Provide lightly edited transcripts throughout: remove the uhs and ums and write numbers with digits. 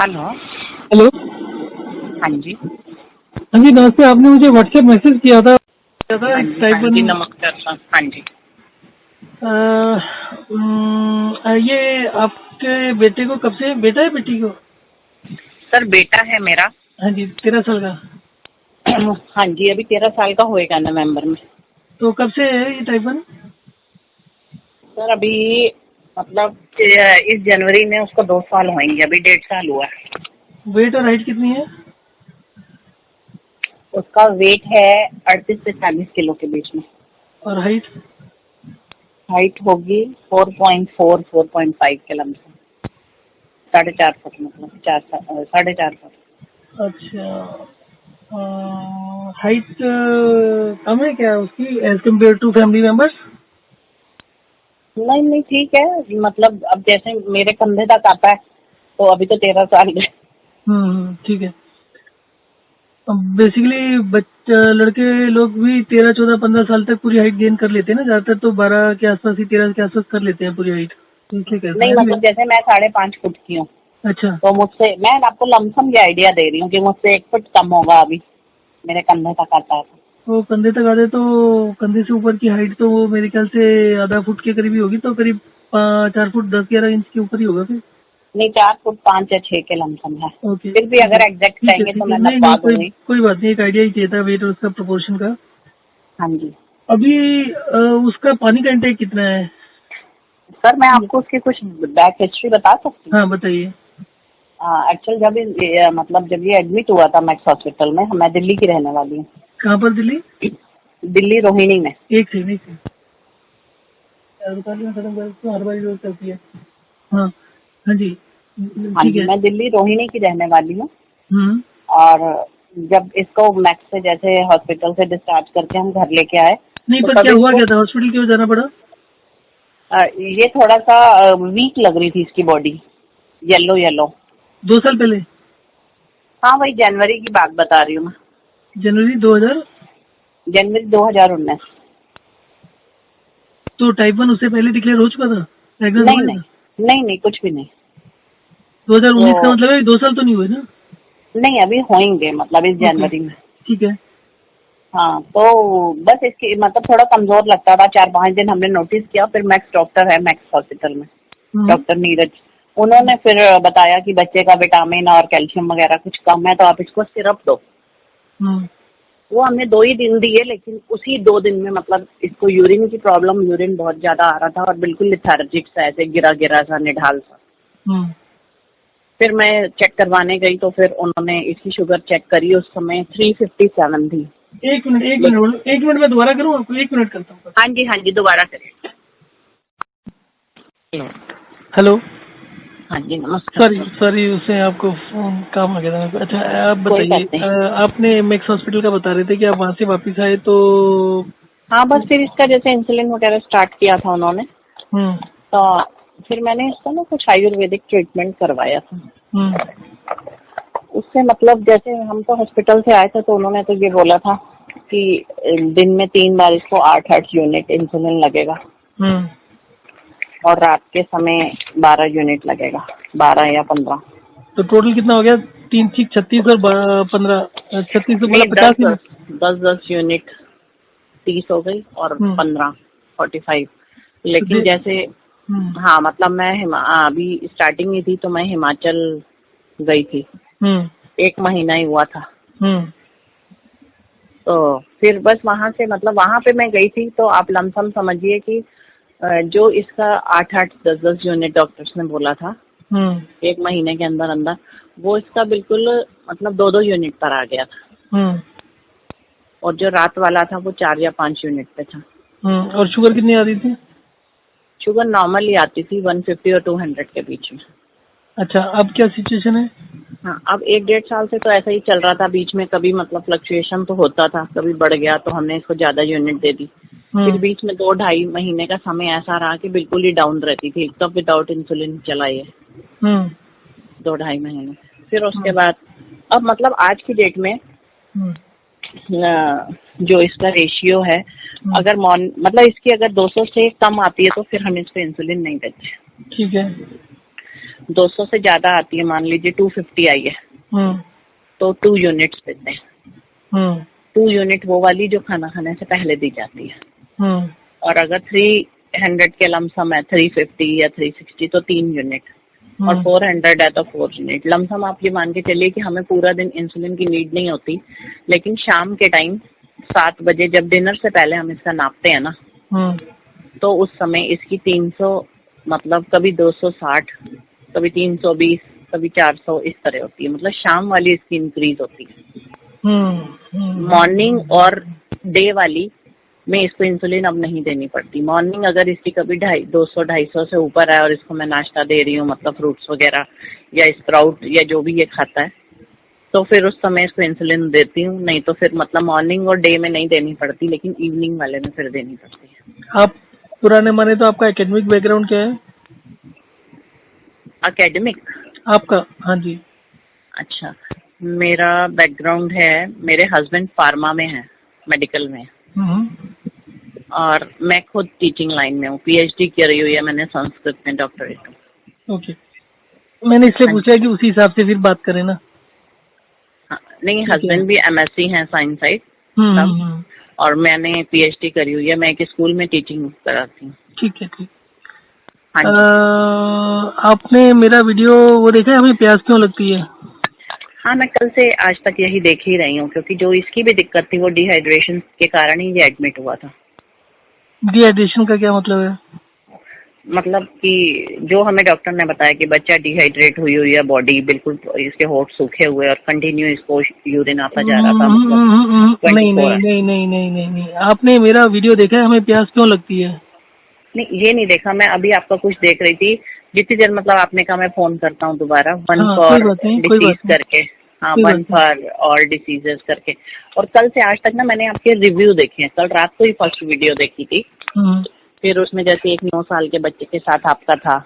Hello. Hello. हाँ जी। हाँ जी नमस्ते, आपने मुझे व्हाट्सएप मैसेज किया था हाँ जी, हाँ जी, नमस्कार सर। हाँ जी। ये आपके बेटे को कब से, बेटा है बेटी को? सर बेटा है मेरा। हाँ जी, 13 साल का। हाँ जी, अभी 13 साल का होएगा नवंबर में। तो कब से है ये टाइप 1? सर अभी मतलब इस जनवरी में उसको 2 साल होंगे, अभी 1.5 साल हुआ है। वेट और हाइट कितनी है? उसका वेट है 38 से 40 किलो के बीच में। और हाइट? हाइट होगी 4.4 4.5 के लमसम, 4.5 फुट, मतलब 4.5 फुट। अच्छा। हाइट कम है क्या उसकी as compare to family members? नहीं नहीं, ठीक है। मतलब अब जैसे मेरे कंधे तक आता है, तो अभी तो 13 साल का है। ठीक है। बेसिकली लड़के लोग भी 13 14 15 साल तक पूरी हाइट गेन कर लेते हैं ना, ज्यादातर तो 12 के आसपास ही, 13 के आसपास कर लेते हैं पूरी हाइट। इसलिए कहते नहीं हैं मतलब जैसे मैं 5.5 फुट की हूँ, अच्छा। तो मुझसे, मैं आपको लमसम ये आइडिया दे रही हूँ कि मुझसे 1 फुट कम होगा अभी, मेरे कंधे तक आता है। तो कंधे तक आते तो कंधे से ऊपर की हाइट तो वो मेरे ख्याल से आधा फुट के करीब ही होगी, तो करीब 4 फुट 10 11 इंच के ऊपर ही होगा फिर। नहीं, 4 फुट 5 या 6 के लमसम है। ओके फिर भी ठीक है अगर एग्जैक्ट ठीक है कहेंगे तो ठीक है, मैं नहीं नपवा नहीं, कोई दूंगी। कोई बात नहीं, एक आइडिया ही चाहिए था वेट और उसका प्रोपोर्शन का। हाँ जी। अभी उसका पानी का इंटेक कितना है? सर मैं आपको उसकी कुछ बैक हिस्ट्री बता सकती हाँ बताइए। हूँ। एक्चुअल जब मतलब जब ये एडमिट हुआ था मैक्स हॉस्पिटल में, मैं दिल्ली की रहने वाली हूँ। कहाँ पर दिल्ली? दिल्ली रोहिणी में। एक सेकंड एक सेकंड, खत्म कर तो हर बार यूज करती है। हाँ हाँ जी हाँ ठीक जी, है। मैं दिल्ली रोहिणी की रहने वाली हूँ। हम्म। और जब इसको मैक्स से, जैसे हॉस्पिटल से डिस्चार्ज करके हम घर लेके आए, नहीं तो पर तब क्या हुआ, इसको क्या था, हॉस्पिटल क्यों जाना पड़ा? ये थोड़ा सा वीक लग रही थी इसकी बॉडी, येलो येलो। 2 साल पहले? हाँ, वही जनवरी की बात बता रही हूँ मैं। जनवरी 2000? जनवरी 2019। तो टाइप 1 उससे पहले डिक्लेयर हो चुका था, डायग्नोज हो नहीं गया नहीं था? नहीं नहीं, कुछ भी नहीं। 2019 का तो मतलब है 2 साल तो नहीं हुए ना? नहीं, अभी होंगे मतलब इस ओके जनवरी में। ठीक है। हाँ, तो बस इसकी मतलब थोड़ा कमजोर लगता था। 4-5 दिन हमने नोटिस किया, फिर मैक्स डॉक्टर है मैक्स हॉस्पिटल में, हम्म डॉक्टर नीरज, उन्होंने फिर बताया कि बच्चे का विटामिन और कैल्शियम वगैरह कुछ कम है, तो आप इसको सिरप दो। हम्म वो हमने 2 ही दिन दिए, लेकिन उसी 2 दिन में मतलब इसको यूरिन की प्रॉब्लम, यूरिन बहुत ज्यादा आ रहा था और बिल्कुल लिथार्जिक सा, ऐसे गिरा गिरा सा, निढाल सा। हम्म फिर मैं चेक करवाने गई, तो फिर उन्होंने इसकी शुगर चेक करी, उस समय 357 थी। एक मिनट एक लेकिन मिनट एक मिनट, मैं दोबारा करूँ आपको, 1 मिनट करता हूँ। हाँ जी, दोबारा करें। हेलो। हाँ जी, नमस्कार सॉरी सर। सॉरी, उससे आपको फोन काम आ गया था मेरे को। अच्छा आप कोई बताइए, बात नहीं। आपने मैक्स हॉस्पिटल का बता रहे थे कि आप वहाँ से वापस आए तो? हाँ, बस फिर इसका जैसे इंसुलिन वगैरह स्टार्ट किया था उन्होंने, हम्म तो फिर मैंने इसका ना कुछ आयुर्वेदिक ट्रीटमेंट करवाया था। हम्म उससे मतलब जैसे हम तो हॉस्पिटल से आए थे, तो उन्होंने तो ये बोला था कि दिन में 3 बार इसको 8-8 यूनिट इंसुलिन लगेगा, हम्म और रात के समय 12 यूनिट लगेगा, 12 या 15। तो टोटल कितना हो गया? 3 6 36 और 15, 36 तो बोला नहीं, 50 ही ना? 10 यूनिट 30 हो गई, और हम्म 15 45। तो लेकिन जैसे, हम्म हाँ मतलब मैं अभी स्टार्टिंग ही थी, तो मैं हिमाचल गई थी, हम्म 1 महीना ही हुआ था। हम्म तो फिर बस वहां से, मतलब वहां पे मैं गई थी, तो आप लमसम समझिए कि जो इसका 8-8 10-10 यूनिट डॉक्टर्स ने बोला था हम्म 1 महीने के अंदर अंदर, वो इसका बिल्कुल मतलब 2-2 यूनिट पर आ गया था। हम्म और जो रात वाला था वो 4 या 5 यूनिट पे था। और शुगर कितनी आ रही थी? शुगर नॉर्मल ही आती थी, 150 और 200 के बीच में। अच्छा अब क्या सिचुएशन है? हाँ, अब 1-1.5 साल से तो ऐसा ही चल रहा था। बीच में कभी मतलब फ्लक्चुएशन तो होता था, कभी बढ़ गया तो हमने इसको ज्यादा यूनिट दे दी। फिर हम्म बीच में 2-2.5 महीने का समय ऐसा रहा कि बिल्कुल ही डाउन रहती थी, एकदम विदाउट इंसुलिन चलाइए हम्म 2-2.5 महीने। फिर उसके हम्म बाद अब मतलब आज की डेट में हम्म जो इसका रेशियो है, हम्म, अगर मतलब इसकी अगर 200 से कम आती है, तो फिर हम इस पे इंसुलिन नहीं देते। ठीक है। 200 से ज्यादा आती है, मान लीजिए 250 आई है तो 2 यूनिट्स देते हैं। 2 यूनिट वो वाली जो खाना खाने से पहले दी जाती है। और अगर 300 के लमसम है, 350 या 360 तो 3 यूनिट, और 400 है तो 4 यूनिट। लमसम आप ये मान के चलिए कि हमें पूरा दिन इंसुलिन की नीड नहीं होती, लेकिन शाम के टाइम 7 बजे जब डिनर से पहले हम इसका नापते हैं ना, तो उस समय इसकी 300 मतलब कभी 260, कभी 320, कभी 400 इस तरह होती है। मतलब शाम वाली इसकी इंक्रीज होती है। मॉर्निंग और डे वाली में इसको इंसुलिन अब नहीं देनी पड़ती। मॉर्निंग अगर इसकी कभी 200-250 से ऊपर है और इसको मैं नाश्ता दे रही हूँ, मतलब फ्रूट्स वगैरह या स्प्राउट या जो भी ये खाता है, तो फिर उस समय इसको इंसुलिन देती हूँ। नहीं तो फिर मतलब मॉर्निंग और डे में नहीं देनी पड़ती, लेकिन इवनिंग वाले में फिर देनी पड़ती है। आप पुराने माने तो आपका एकेडमिक बैकग्राउंड क्या है? एकेडमिक आपका? हाँ जी। अच्छा, मेरा बैकग्राउंड है, मेरे हस्बैंड फार्मा में है, मेडिकल में, और मैं खुद टीचिंग लाइन में हूँ। पीएचडी करी हुई है मैंने संस्कृत में, डॉक्टरेट। ओके, मैंने इसलिए पूछा है कि उसी हिसाब से फिर बात करें ना। हाँ, नहीं, हस्बैंड भी एमएससी हैं साइंस साइड, और मैंने पीएचडी करी हुई है। मैं एक स्कूल में टीचिंग कराती हूँ। ठीक है, ठीक। हाँ आपने मेरा वीडियो वो देखा है, हमें प्यास क्यों लगती है? हाँ, मैं कल से आज तक यही देख ही रही हूँ, क्योंकि जो इसकी भी दिक्कत थी वो डिहाइड्रेशन के कारण ही ये एडमिट हुआ था। डिहाइड्रेशन का क्या मतलब है? मतलब कि जो हमें डॉक्टर ने बताया कि बच्चा डिहाइड्रेट हुई हुई है, बॉडी बिल्कुल, इसके होठ सूखे हुए और कंटिन्यू इसको यूरिन आता जा रहा था। मतलब नहीं नहीं नहीं नहीं नहीं नहीं नहीं, आपने मेरा वीडियो देखा है, हमें प्यास क्यों लगती है? नहीं, ये नहीं देखा। मैं अभी आपका कुछ देख रही थी, जितनी देर मतलब आपने कहा मैं फोन करता हूँ दोबारा, वन फॉर डिसीज करके। हाँ, वन फॉर ऑल डिसीजेस करके। और कल से आज तक ना मैंने आपके रिव्यू देखे हैं। कल रात को ही फर्स्ट वीडियो देखी थी, फिर उसमें जैसे एक 9 साल के बच्चे के साथ आपका था।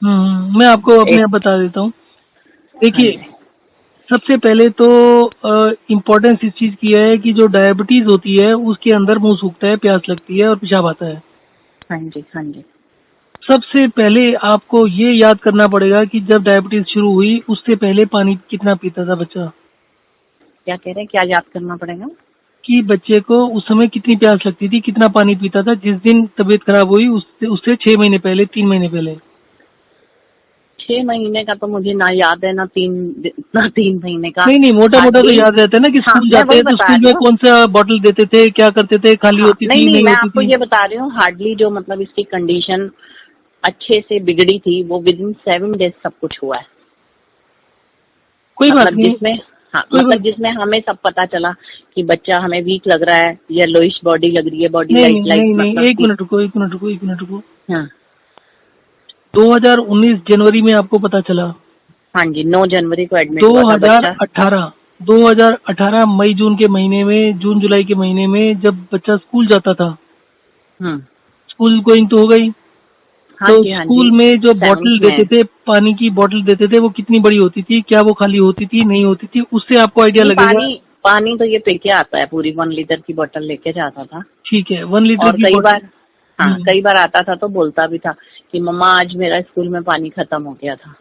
मैं आपको अपने आप बता देता हूँ। देखिए, सबसे पहले तो इम्पोर्टेंस इस चीज की है कि जो डायबिटीज होती है उसके अंदर मुंह सूखता है, प्यास लगती है और पेशाब आता है। हाँ जी, हाँ जी। सबसे पहले आपको ये याद करना पड़ेगा कि जब डायबिटीज शुरू हुई उससे पहले पानी कितना पीता था बच्चा। क्या कह रहे हैं? क्या याद करना पड़ेगा? कि बच्चे को उस समय कितनी प्यास लगती थी, कितना पानी पीता था। जिस दिन तबीयत खराब हुई उससे 6 महीने पहले, 3 महीने पहले। 6 महीने का तो मुझे ना याद है, ना 3 महीने का। नहीं, मोटा मोटा तो याद रहता है ना कि स्कूल जाते हैं तो स्कूल में कौन सा बॉटल देते थे, क्या करते थे, खाली होती थी, नहीं मैं आपको ये बता रही हूँ, हार्डली जो मतलब इसकी कंडीशन अच्छे से बिगड़ी थी वो विदिन 7 डेज सब कुछ हुआ है। कोई बात नहीं। जिसमें मतलब जिसमें हमें सब पता चला कि बच्चा हमें वीक लग रहा है या लोइश बॉडी लग रही है, बॉडी लाइट। एक मिनट रुको। हाँ, 2019 जनवरी में आपको पता चला? हाँ जी, 9 जनवरी को एडमिट हुआ था। 2018 मई जून के महीने में, जून जुलाई के महीने में जब बच्चा स्कूल जाता था, स्कूल गोइंग तो हो गई। हाँ तो जी, स्कूल में जो बॉटल देते थे, पानी की बॉटल देते थे, वो कितनी बड़ी होती थी, क्या वो खाली होती थी, नहीं होती थी, उससे आपको आइडिया लगेगा। पानी तो ये पी के आता है, पूरी 1 लीटर की बोतल लेके जाता था। ठीक है, 1 लीटर की बोतल। कई बार आता था तो बोलता भी था कि मम्मा आज मेरा स्कूल में पानी खत्म हो गया था।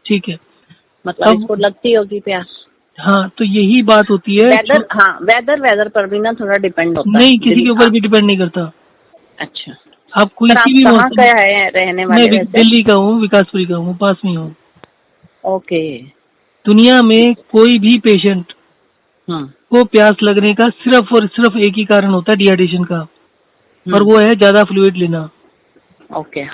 ठीक है, मतलब इसको लगती होगी प्यास। हाँ, तो यही बात होती है। वेदर पर भी ना थोड़ा डिपेंड होता है। नहीं, किसी के ऊपर भी डिपेंड नहीं करता। अच्छा, आप कोई सी भी कहाँ का है रहने वाले? मैं दिल्ली का हूँ, विकासपुरी का हूँ, पास में हूँ। ओके। दुनिया में कोई भी पेशेंट को प्यास लगने का सिर्फ और सिर्फ एक ही कारण होता है, डिहाइड्रेशन का, और वो है ज्यादा फ्लूइड लेना। ओके।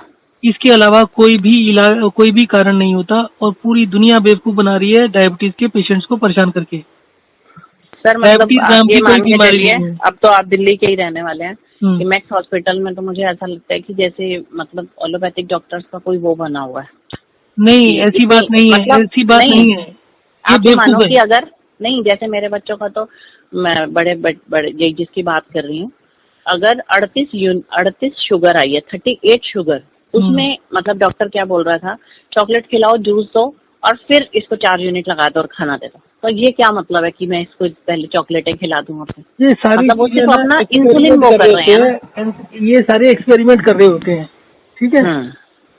इसके अलावा कोई भी कारण नहीं होता, और पूरी दुनिया बेवकूफ बना रही है डायबिटीज के पेशेंट्स को परेशान करके। सर मतलब आप ये मान के चलिए, अब तो आप दिल्ली के ही रहने वाले हैं, कि मैक्स हॉस्पिटल में तो मुझे ऐसा लगता है कि जैसे मतलब एलोपैथिक डॉक्टर्स का कोई वो बना हुआ है। नहीं, ऐसी बात नहीं है, ऐसी बात नहीं है। आप ये मानो कि अगर नहीं, जैसे मेरे बच्चों का तो मैं बड़े ये जिसकी बात कर रही हूँ, अगर 38 शुगर आई है, 38 शुगर, उसमें मतलब डॉक्टर क्या बोल रहा था, चॉकलेट खिलाओ, जूस दो, और फिर इसको 4 यूनिट लगा दो और खाना दे दो। तो ये क्या मतलब है कि मैं इसको पहले चॉकलेटें खिला दूंगा? ये सारी मतलब वो सिर्फ अपना इंसुलिन वो कर रहे हैं। ये सारे एक्सपेरिमेंट कर रहे होते हैं, ठीक है।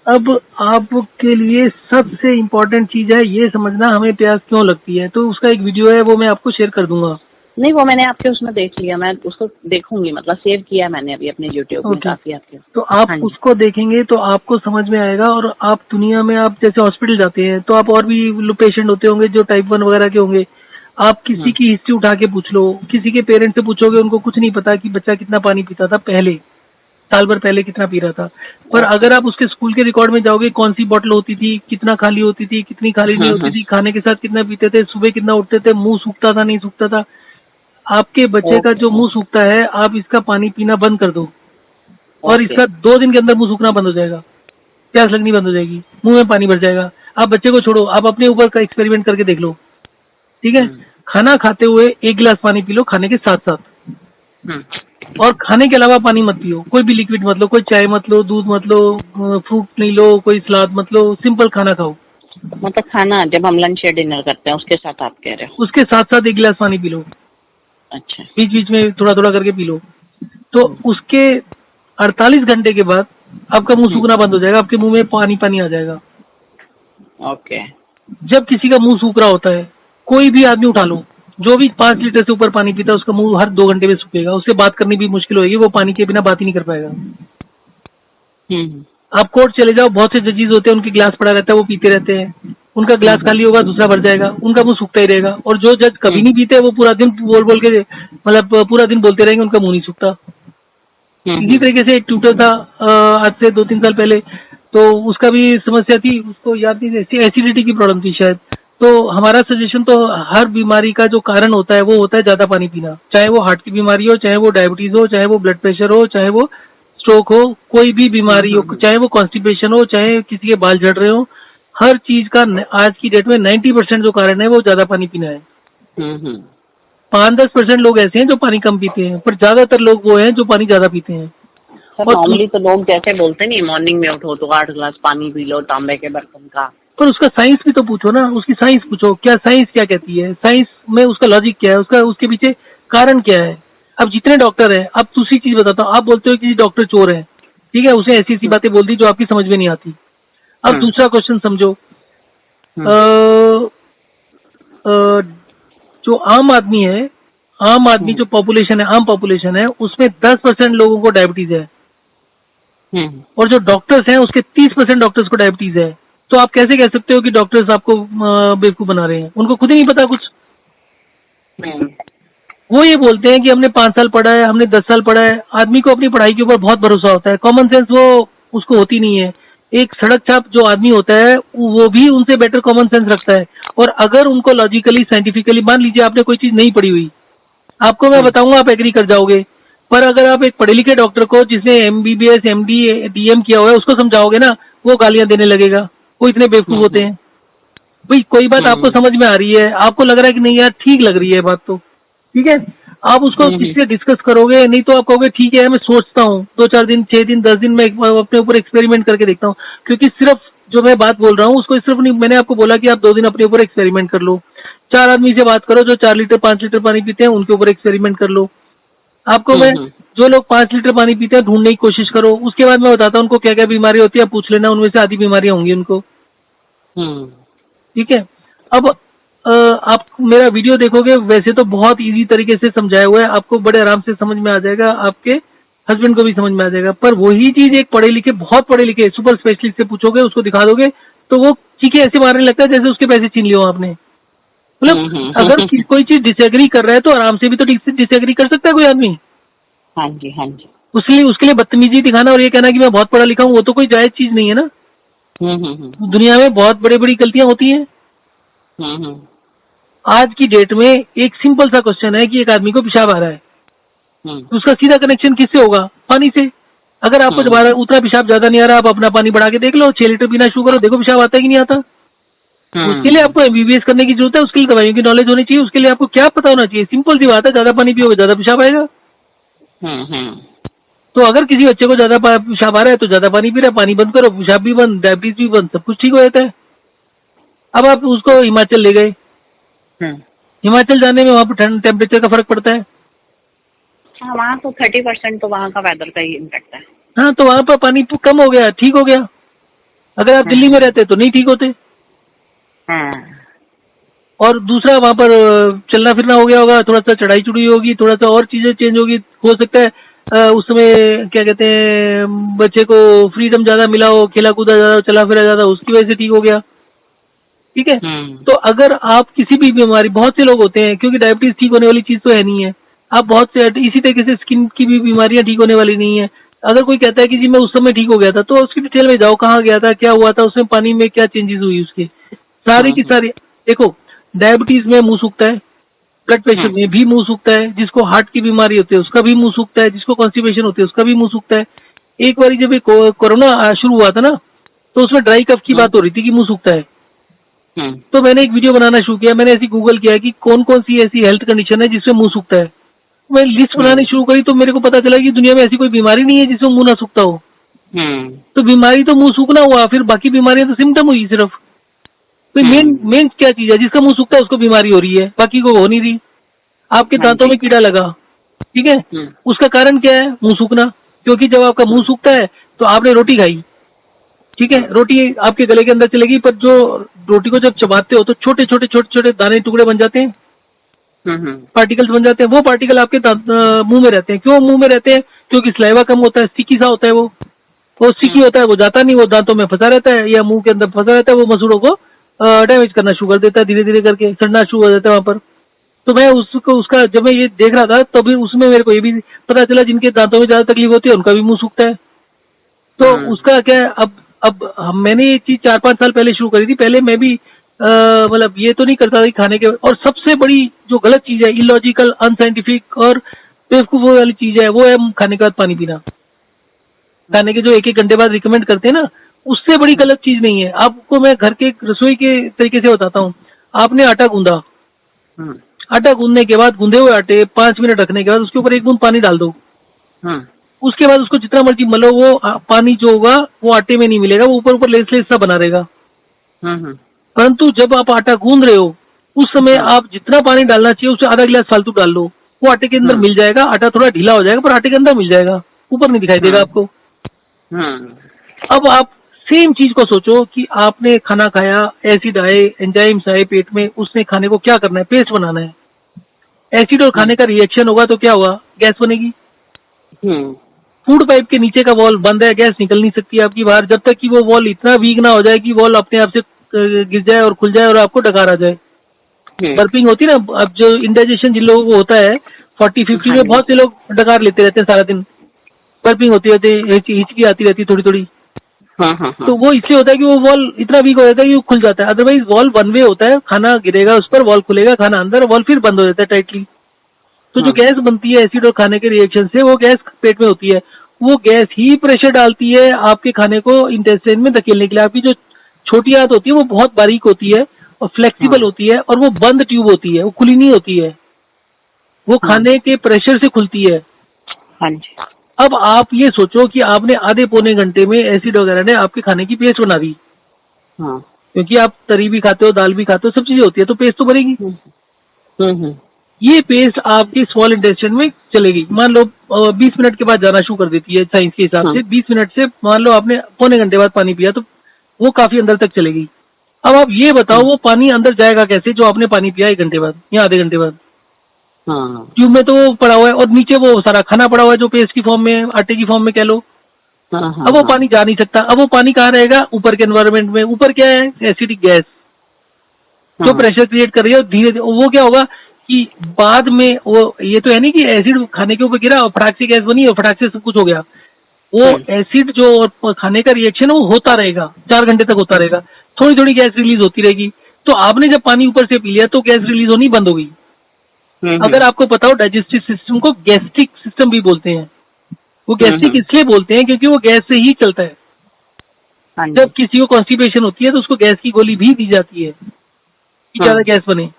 अब आपके लिए सबसे इम्पोर्टेंट चीज है ये समझना हमें प्यास क्यों लगती है। तो उसका एक वीडियो है, वो मैं आपको शेयर कर दूंगा। नहीं, वो मैंने आपके उसमें देख लिया, मैं उसको देखूंगी, मतलब सेव किया मैंने अभी अपने यूट्यूब में काफी आपके। तो आप उसको देखेंगे तो आपको समझ में आएगा। और आप दुनिया में, आप जैसे हॉस्पिटल जाते हैं तो आप और भी पेशेंट होते होंगे जो टाइप 1 वगैरह के होंगे। आप किसी की हिस्ट्री उठा के पूछ लो, किसी के पेरेंट्स से पूछोगे, उनको कुछ नहीं पता कि बच्चा कितना पानी पीता था पहले, साल भर पहले कितना पी रहा था। पर अगर आप उसके स्कूल के रिकॉर्ड में जाओगे, कौन सी बॉटल होती थी, कितना खाली होती थी, कितनी खाली नहीं होती थी, खाने के साथ कितना पीते थे, सुबह कितना उठते थे, मुंह सूखता था नहीं सूखता था। आपके बच्चे का जो मुंह सूखता है, आप इसका पानी पीना बंद कर दो और इसका 2 दिन के अंदर मुंह सूखना बंद हो जाएगा, प्यास लगनी बंद हो जाएगी, मुंह में पानी भर जाएगा। आप बच्चे को छोड़ो, आप अपने ऊपर का एक्सपेरिमेंट करके देख लो, ठीक है। खाना खाते हुए 1 गिलास पानी पी लो खाने के साथ साथ, और खाने के अलावा पानी मत पियो, कोई भी लिक्विड मत लो, कोई चाय मत लो, दूध मत लो, फ्रूट नहीं लो, कोई सलाद मत लो, सिंपल खाना खाओ। मतलब खाना जब हम लंच या डिनर करते हैं उसके साथ आप कह रहे हो? उसके साथ साथ 1 गिलास पानी पी लो। अच्छा। बीच बीच में थोड़ा थोड़ा करके पी लो। तो उसके 48 घंटे के बाद आपका मुंह सूखना बंद हो जाएगा, आपके मुंह में पानी पानी आ जाएगा। ओके। जब किसी का मुंह सूख रहा होता है, कोई भी आदमी उठा लो, जो भी 5 लीटर से ऊपर पानी पीता है, उसका मुंह हर 2 घंटे में सूखेगा, उससे बात करनी भी मुश्किल होगी, वो पानी के बिना बात ही नहीं कर पाएगा। आप कोर्ट चले जाओ, बहुत से जजेस होते हैं, उनके गिलास पड़ा रहता है, वो पीते रहते हैं, उनका गिलास खाली होगा दूसरा भर जाएगा, उनका मुंह सूखता ही रहेगा। और जो जज कभी नहीं पीते, वो पूरा दिन बोल बोल के, मतलब पूरा दिन बोलते रहेंगे, उनका मुंह नहीं सूखता। इसी तरीके से एक ट्यूटर था आज से 2-3 साल पहले, तो उसका भी समस्या थी, उसको याद नहीं, एसिडिटी की प्रॉब्लम थी शायद। तो हमारा सजेशन तो हर बीमारी का जो कारण होता है वो होता है ज्यादा पानी पीना, चाहे वो हार्ट की बीमारी हो, चाहे वो डायबिटीज हो, चाहे वो ब्लड प्रेशर हो, चाहे वो स्ट्रोक हो, कोई भी बीमारी हो, चाहे वो कॉन्स्टिपेशन हो, चाहे किसी के बाल झड़ रहे हो, हर चीज का आज की डेट में 90% जो कारण है वो ज्यादा पानी पीना है। 5-10% लोग ऐसे हैं जो पानी कम पीते हैं, पर ज्यादातर लोग वो हैं जो पानी ज्यादा पीते हैं। और नॉर्मली तो लोग जैसे बोलते नहीं, मॉर्निंग में उठो तो 8 गिलास पानी पी लो तांबे के बर्तन का। पर उसका साइंस भी तो पूछो ना, उसकी साइंस पूछो, क्या साइंस क्या कहती है, साइंस में उसका लॉजिक क्या है, उसका उसके पीछे कारण क्या है। अब जितने डॉक्टर हैं, अब दूसरी चीज बताता हूँ, आप बोलते हो कि डॉक्टर चोर है, ठीक है, उसे ऐसी ऐसी बातें बोल दी जो आपकी समझ में नहीं आती। अब दूसरा क्वेश्चन समझो, जो आम आदमी है, आम आदमी जो पॉपुलेशन है, आम पॉपुलेशन है, उसमें 10% लोगों को डायबिटीज है, और जो डॉक्टर्स हैं उसके 30% डॉक्टर्स को डायबिटीज है। तो आप कैसे कह सकते हो कि डॉक्टर्स आपको बेवकूफ बना रहे हैं? उनको खुद ही नहीं पता कुछ। वो ये बोलते हैं कि हमने 5 साल पढ़ा है, हमने 10 साल पढ़ा है। आदमी को अपनी पढ़ाई के ऊपर बहुत भरोसा होता है, कॉमन सेंस वो उसको होती नहीं है। एक सड़क छाप जो आदमी होता है वो भी उनसे बेटर कॉमन सेंस रखता है। और अगर उनको लॉजिकली, साइंटिफिकली, मान लीजिए आपने कोई चीज नहीं पढ़ी हुई, आपको मैं बताऊंगा, आप एग्री कर जाओगे। पर अगर आप एक पढ़े लिखे डॉक्टर को जिसने MBBS, MD, DM किया हुआ है, उसको समझाओगे ना, वो गालियां देने लगेगा। वो इतने बेवकूफ होते हैं। भाई कोई बात आपको समझ में आ रही है, आपको लग रहा है कि नहीं यार ठीक लग रही है बात, तो ठीक है, आप उसको किसी से डिस्कस करोगे, नहीं तो आप कहोगे ठीक है मैं सोचता हूँ, 2-4 दिन, 6 दिन, 10 दिन में अपने ऊपर एक्सपेरिमेंट करके देखता हूँ। क्योंकि सिर्फ जो मैं बात बोल रहा हूँ उसको सिर्फ नहीं, मैंने आपको बोला कि आप 2 दिन अपने ऊपर एक्सपेरिमेंट कर लो। 4 आदमी से बात करो जो 4 लीटर 5 लीटर पानी पीते हैं, उनके ऊपर एक्सपेरिमेंट कर लो। आपको मैं जो लोग 5 लीटर पानी पीते हैं ढूंढने की कोशिश करो, उसके बाद मैं बताता हूँ उनको क्या क्या बीमारी होती है, आप पूछ लेना, उनमें से आधी बीमारियां होंगी उनको। ठीक है। अब आप मेरा वीडियो देखोगे, वैसे तो बहुत इजी तरीके से समझाया हुआ है, आपको बड़े आराम से समझ में आ जाएगा, आपके हस्बैंड को भी समझ में आ जाएगा। पर वही चीज एक पढ़े लिखे, बहुत पढ़े लिखे सुपर स्पेशलिस्ट से पूछोगे, उसको दिखा दोगे, तो वो चीखें ऐसे मारने लगता है जैसे उसके पैसे छीन लियो आपने। मतलब अगर कोई चीज डिसएग्री कर रहा है तो आराम से भी तो डिसएग्री कर सकता है कोई आदमी। हाँ जी, हाँ जी। उसके लिए बदतमीजी दिखाना और ये कहना कि मैं बहुत पढ़ा लिखा हूँ, वो तो कोई जायज चीज नहीं है ना। दुनिया में बहुत बड़ी बड़ी गलतियां होती हैं। आज की डेट में एक सिंपल सा क्वेश्चन है कि एक आदमी को पेशाब आ रहा है, तो उसका सीधा कनेक्शन किससे होगा? पानी से। अगर आपको दोबारा उतना पेशाब ज्यादा नहीं आ रहा, आप अपना पानी बढ़ा के देख लो, 6 लीटर पीना शुरू करो, देखो पेशाब आता है कि नहीं आता। उसके लिए आपको MBBS करने की जरूरत है, उसके लिए दवाइयों की नॉलेज होनी चाहिए, उसके लिए आपको क्या पता होना चाहिए? सिंपल सी बात है, ज्यादा पानी पियोगे ज्यादा पेशाब आएगा। तो अगर किसी बच्चे को ज्यादा पेशाब आ रहा है तो ज्यादा पानी पी रहा है, पानी बंद करो, पेशाब भी बंद, डायबिटीज भी बंद, सब कुछ ठीक हो जाता है। अब आप उसको हिमाचल ले गए, हिमाचल जाने में वहाँ पर टेम्परेचर का फर्क पड़ता है। हाँ, वहाँ तो 30% तो वहाँ का वेदर का ही इम्पैक्ट है। हाँ, तो वहाँ पर पानी कम हो गया, ठीक हो गया। अगर आप दिल्ली में रहते तो नहीं ठीक होते। और दूसरा वहां पर चलना फिरना हो गया होगा, थोड़ा सा चढ़ाई चुड़ी होगी, थोड़ा सा और चीजें चेंज होगी, हो सकता है उस समय क्या कहते हैं बच्चे को फ्रीडम ज्यादा मिला हो, खेला कूदा ज्यादा, चला फिरा ज्यादा, उसकी वजह से ठीक हो गया। ठीक है। तो अगर आप किसी भी बीमारी, बहुत से लोग होते हैं, क्योंकि डायबिटीज ठीक होने वाली चीज तो है नहीं है, आप बहुत से इसी तरीके से स्किन की भी बीमारियां ठीक होने वाली नहीं है। अगर कोई कहता है कि जी मैं उस समय ठीक हो गया था, तो उसकी डिटेल में जाओ, कहाँ गया था, क्या हुआ था, उसमें पानी में क्या चेंजेस हुई, उसके सारी की सारी। देखो, डायबिटीज में मुंह सूखता है, ब्लड प्रेशर में भी मुंह सूखता है, जिसको हार्ट की बीमारी होती है उसका भी मुंह सूखता है, जिसको कॉन्स्टिपेशन होती है उसका भी मुंह सूखता है। एक बार जब कोरोना शुरू हुआ था ना, तो उसमें ड्राई कफ की बात हो रही थी कि मुंह सूखता है। तो मैंने एक वीडियो बनाना शुरू किया, मैंने ऐसी गूगल किया कि कौन कौन सी ऐसी हेल्थ कंडीशन है जिसमें मुंह सूखता है। मैं लिस्ट बनानी शुरू करी तो मेरे को पता चला कि दुनिया में ऐसी कोई बीमारी नहीं है जिसमें मुंह ना सूखता हो। तो बीमारी तो मुंह सूखना हुआ, फिर बाकी बीमारियां तो सिम्टम हुई सिर्फ। तो मेन क्या चीज है, जिसका मुंह सूखता है उसको बीमारी हो रही है, बाकी को हो नहीं रही। आपके दांतों में कीड़ा लगा, ठीक है, उसका कारण क्या है, मुंह सूखना। क्योंकि जब आपका मुंह सूखता है तो आपने रोटी खाई, ठीक है, रोटी आपके गले के अंदर चलेगी, पर जो रोटी को जब चबाते हो तो छोटे छोटे छोटे छोटे दाने टुकड़े बन जाते हैं, पार्टिकल्स बन जाते हैं। वो पार्टिकल आपके मुंह में रहते हैं। क्यों मुंह में रहते हैं? क्योंकि स्लाइवा कम होता है, स्टिकी सा होता है, वो स्टिकी होता है, वो जाता नहीं, वो दांतों में फंसा रहता है या मुंह के अंदर फंसा रहता है, वो मसूड़ों को डैमेज करना शुरू कर देता है, धीरे धीरे करके सड़ना शुरू हो जाता है वहां पर। तो मैं उसका जब मैं ये देख रहा था तभी उसमें मेरे को ये भी पता चला जिनके दांतों में ज्यादा तकलीफ होती है उनका भी मुंह सूखता है। तो उसका क्या है, अब मैंने ये चीज 4-5 साल पहले शुरू करी थी। पहले मैं भी मतलब ये तो नहीं करता था खाने के। और सबसे बड़ी जो गलत चीज है, इलॉजिकल, अनसाइंटिफिक और बेवकूफों वाली चीज है, वो है खाने के बाद पानी पीना। खाने के जो 1-1 घंटे बाद रिकमेंड करते हैं ना, उससे बड़ी गलत चीज नहीं है। आपको मैं घर के रसोई के तरीके से बताता हूँ। आपने आटा गूंदा, आटा गूंदने के बाद गूंदे हुए आटे 5 मिनट रखने के बाद उसके ऊपर 1 बूंद पानी डाल दो। उसके बाद उसको जितना मर्जी मलो, वो पानी जो होगा वो आटे में नहीं मिलेगा, वो ऊपर ऊपर लेस लेस सा बना रहेगा। परंतु जब आप आटा गूंद रहे हो उस समय आप जितना पानी डालना चाहिए उससे आधा गिलास फालतू डाल लो, वो आटे के अंदर मिल जाएगा। आटा थोड़ा ढीला हो जाएगा पर आटे के अंदर मिल जाएगा, ऊपर नहीं दिखाई देगा आपको। अब आप सेम चीज को सोचो कि आपने खाना खाया, एसिड आए, एंजाइम्स आए पेट में, उसने खाने को क्या करना है, पेस्ट बनाना है। एसिड और खाने का रिएक्शन होगा तो क्या होगा, गैस बनेगी। फूड पाइप के नीचे का वॉल बंद है, गैस निकल नहीं सकती आपकी बाहर जब तक कि वो वॉल इतना वीक ना हो जाए कि वॉल अपने आप से गिर जाए और खुल जाए और आपको डकार आ जाए। बर्पिंग होती है ना, अब जो इंडाइजेशन जिन लोगों को होता है 40-50 में, बहुत से लोग डकार लेते रहते हैं सारा दिन, बर्पिंग होती रहती है, हिचकी आती रहती है थोड़ी थोड़ी। तो वो इसलिए होता है कि वो वॉल इतना वीक हो जाता है कि वो खुल जाता है। अदरवाइज वॉल वन वे होता है, खाना गिरेगा उस पर, वॉल खुलेगा, खाना अंदर, वॉल फिर बंद हो जाता है टाइटली। तो जो गैस बनती है एसिड और खाने के रिएक्शन से, वो गैस पेट में होती है। वो गैस ही प्रेशर डालती है आपके खाने को इंटेस्टाइन में धकेलने के लिए। आपकी जो छोटी आंत होती है वो बहुत बारीक होती है और फ्लेक्सिबल होती है, और वो बंद ट्यूब होती है, वो खुली नहीं होती है, वो खाने के प्रेशर से खुलती है। अब आप ये सोचो कि आपने आधे पौने घंटे में एसिड वगैरह ने आपके खाने की पेस्ट बना दी। क्योंकि आप तरी भी खाते हो, दाल भी खाते हो, सब चीजें होती है, तो पेस्ट तो बनेगी। ये पेस्ट आपके स्मॉल इंटेस्टाइन में चलेगी। मान लो 20 मिनट के बाद जाना शुरू कर देती है साइंस के हिसाब से। 20 मिनट से मान लो आपने पौने घंटे बाद पानी पिया, तो वो काफी अंदर तक चलेगी। अब आप ये बताओ वो पानी अंदर जाएगा कैसे जो आपने पानी पिया 1 घंटे बाद या आधे घंटे बाद? ट्यूब में तो वो पड़ा हुआ है और नीचे वो सारा खाना पड़ा हुआ है जो पेस्ट की फॉर्म में, आटे की फॉर्म में कह लो। अब वो पानी जा नहीं सकता। अब वो पानी कहाँ रहेगा? ऊपर के एनवायरनमेंट में। ऊपर क्या है? एसिडिक गैस जो प्रेशर क्रिएट कर रही है। धीरे धीरे वो क्या होगा कि बाद में वो, ये तो है नहीं कि एसिड खाने के ऊपर गिरा और फटाक से गैस बनी और फटाक से सब कुछ हो गया। वो एसिड जो खाने का रिएक्शन है वो होता रहेगा, 4 घंटे तक होता रहेगा, थोड़ी थोड़ी गैस रिलीज होती रहेगी। तो आपने जब पानी ऊपर से पी लिया तो गैस रिलीज होनी बंद हो गई। अगर आपको पता हो, डाइजेस्टिव सिस्टम को गैस्ट्रिक सिस्टम भी बोलते हैं। वो गैस्ट्रिक इसलिए बोलते हैं क्योंकि वो गैस से ही चलता है। जब किसी को कॉन्स्टिपेशन होती है तो उसको गैस की गोली भी दी जाती है कि ज्यादा गैस बने,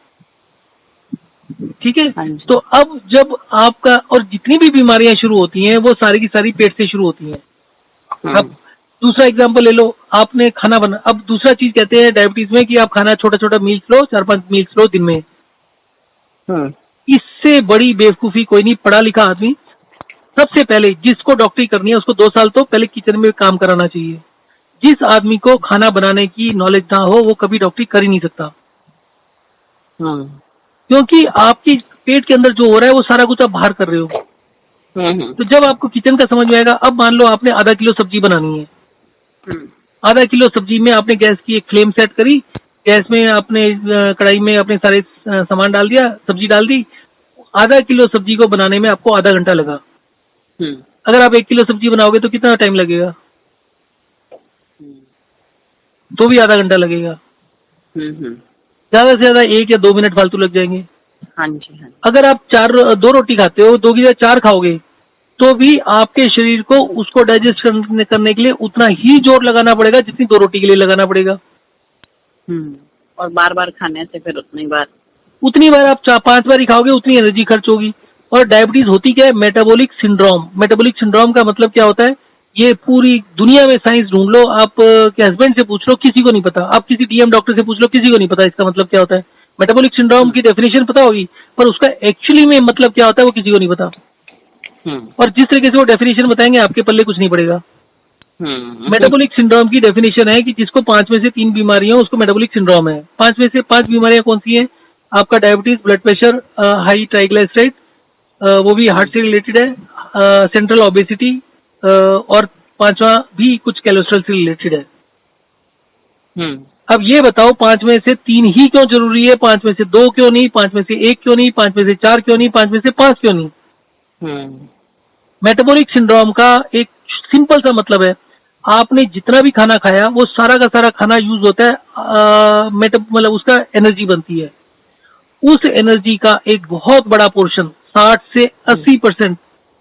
ठीक है। तो अब जब आपका, और जितनी भी बीमारियां शुरू होती हैं वो सारी की सारी पेट से शुरू होती हैं। अब दूसरा एग्जांपल ले लो, आपने खाना बना। अब दूसरा चीज कहते हैं डायबिटीज में कि आप खाना छोटा छोटा मील्स लो, 4-5 मील्स लो दिन में। इससे बड़ी बेवकूफी कोई नहीं। पढ़ा लिखा आदमी सबसे पहले जिसको डॉक्टरी करनी है उसको 2 साल तो पहले किचन में काम कराना चाहिए। जिस आदमी को खाना बनाने की नॉलेज ना हो वो कभी डॉक्टरी कर ही नहीं सकता, क्योंकि आपकी पेट के अंदर जो हो रहा है वो सारा कुछ आप बाहर कर रहे हो। तो जब आपको किचन का समझ में आएगा, अब मान लो आपने आधा किलो सब्जी बनानी है, आधा किलो सब्जी में आपने गैस की एक फ्लेम सेट करी, गैस में आपने कढ़ाई में अपने सारे सामान डाल दिया, सब्जी डाल दी। आधा किलो सब्जी को बनाने में आपको आधा घंटा लगा। अगर आप 1 किलो सब्जी बनाओगे तो कितना टाइम लगेगा? तो भी आधा घंटा लगेगा। ज्यादा से ज्यादा 1 या 2 मिनट फालतू लग जाएंगे। हाँ जी, हाँ। अगर आप 2 रोटी खाते हो, 2 की जगह 4 खाओगे तो भी आपके शरीर को उसको डाइजेस्ट करने के लिए उतना ही जोर लगाना पड़ेगा जितनी 2 रोटी के लिए लगाना पड़ेगा। और बार बार खाने से फिर उतनी बार आप 5 बार ही खाओगे, उतनी एनर्जी खर्च होगी। और डायबिटीज होती क्या है? Metabolic syndrome. मेटाबॉलिक सिंड्रोम का मतलब क्या होता है? ये पूरी दुनिया में साइंस ढूंढ लो, आप के हस्बैंड से पूछ लो, किसी को नहीं पता। आप किसी डीएम डॉक्टर से पूछ लो, किसी को नहीं पता इसका मतलब क्या होता है। मेटाबॉलिक सिंड्रोम की डेफिनेशन पता होगी, पर उसका एक्चुअली में मतलब क्या होता है वो किसी को नहीं पता। और जिस तरीके से वो डेफिनेशन बताएंगे आपके पल्ले कुछ नहीं पड़ेगा। मेटाबॉलिक सिंड्रोम की डेफिनेशन है कि जिसको 5 में से 3 बीमारियां, उसको मेटाबॉलिक सिंड्रोम है। 5 में से 5 बीमारियां कौन सी हैं? आपका diabetes, blood pressure, high triglyceride, वो भी हार्ट से रिलेटेड है, सेंट्रल ओबेसिटी, और 5वां भी कुछ कोलेस्ट्रॉल से रिलेटेड है। अब ये बताओ 5 में से 3 ही क्यों जरूरी है? 5 में से 2 क्यों नहीं? 5 में से 1 क्यों नहीं? 5 में से 4 क्यों नहीं? 5 में से 5 क्यों नहीं? मेटाबॉलिक सिंड्रोम का एक सिंपल सा मतलब है, आपने जितना भी खाना खाया वो सारा का सारा खाना यूज होता है, मतलब उसका एनर्जी बनती है। उस एनर्जी का एक बहुत बड़ा पोर्शन 60 से 80%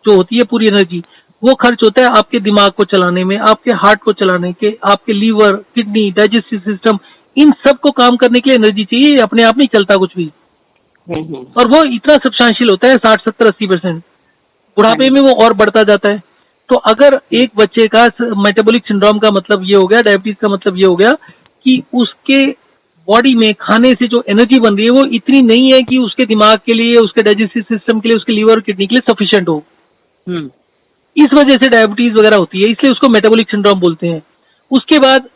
जो होती है पूरी एनर्जी, वो खर्च होता है आपके दिमाग को चलाने में, आपके हार्ट को चलाने के, आपके लीवर, किडनी, डाइजेस्टिव सिस्टम, इन सब को काम करने के लिए एनर्जी चाहिए। अपने आप नहीं चलता कुछ भी। और वो इतना सब्सटेंशियल होता है 60, 70, 80%। बुढ़ापे में वो और बढ़ता जाता है। तो अगर एक बच्चे का मेटाबॉलिक सिंड्रोम का मतलब ये हो गया, डायबिटीज का मतलब ये हो गया कि उसके बॉडी में खाने से जो एनर्जी बन रही है वो इतनी नहीं है कि उसके दिमाग के लिए, उसके डाइजेस्टिव सिस्टम के लिए, उसके लीवर और किडनी के लिए सफिशिएंट हो। इस वजह से डायबिटीज वगैरह होती है, इसलिए उसको मेटाबॉलिक सिंड्रोम बोलते हैं। उसके बाद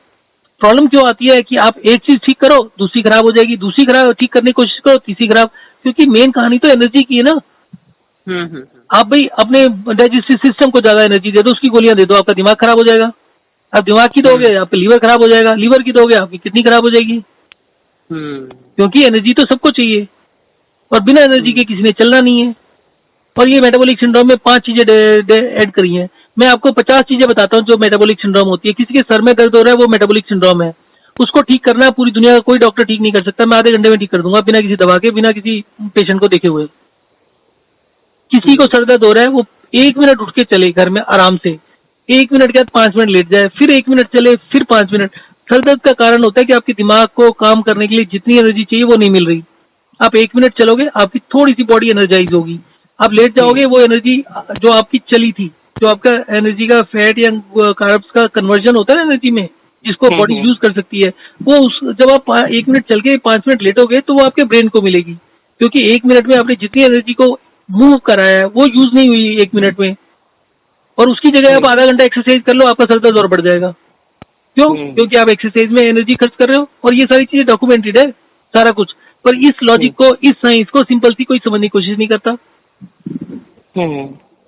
प्रॉब्लम क्यों आती है कि आप एक चीज ठीक करो, दूसरी खराब हो जाएगी, दूसरी खराब ठीक करने की कोशिश करो, तीसरी खराब, क्योंकि मेन कहानी तो एनर्जी की है ना। आप भाई अपने डाइजेस्टिव सिस्टम को ज्यादा एनर्जी दे दो, उसकी गोलियां दे दो, आपका दिमाग खराब हो जाएगा। आप दिमाग की दोगे, आपका लीवर खराब हो जाएगा, लीवर की दोगे, आपकी किडनी खराब हो जाएगी। क्योंकि एनर्जी तो सबको चाहिए और बिना एनर्जी के किसी ने चलना नहीं है। और ये मेटाबॉलिक सिंड्रोम में 5 चीजें ऐड करी हैं। मैं आपको 50 चीजें बताता हूँ जो मेटाबॉलिक सिंड्रोम होती है। किसी के सर में दर्द हो रहा है, वो मेटाबॉलिक सिंड्रोम है। उसको ठीक करना पूरी दुनिया का कोई डॉक्टर ठीक नहीं कर सकता। मैं आधे घंटे में ठीक कर दूंगा, बिना किसी दवा के, बिना किसी पेशेंट को देखे हुए। किसी को सर दर्द हो रहा है, वो 1 मिनट उठ के चले घर में आराम से, 1 मिनट के बाद 5 मिनट लेट जाए, फिर 1 मिनट चले, फिर 5 मिनट। सर दर्द का कारण होता है कि आपके दिमाग को काम करने के लिए जितनी एनर्जी चाहिए वो नहीं मिल रही। आप 1 मिनट चलोगे, आपकी थोड़ी सी बॉडी एनर्जाइज होगी। आप लेट जाओगे, वो एनर्जी जो आपकी चली थी, जो आपका एनर्जी का फैट या कार्ब्स का कन्वर्जन होता है एनर्जी में, जिसको बॉडी यूज कर सकती है, वो जब आप 1 मिनट चल के 5 मिनट लेटोगे तो वो आपके ब्रेन को मिलेगी। क्योंकि 1 मिनट में आपने जितनी एनर्जी को मूव कराया है वो यूज नहीं हुई 1 मिनट में। और उसकी जगह आप आधा घंटा एक्सरसाइज कर लो, आपका सर दर्द और बढ़ जाएगा। क्यों? क्योंकि आप एक्सरसाइज में एनर्जी खर्च कर रहे हो। और ये सारी चीजें डॉक्यूमेंटेड है सारा कुछ। पर इस लॉजिक को, इस साइंस को सिंपल सी कोई समझने की कोशिश नहीं करता।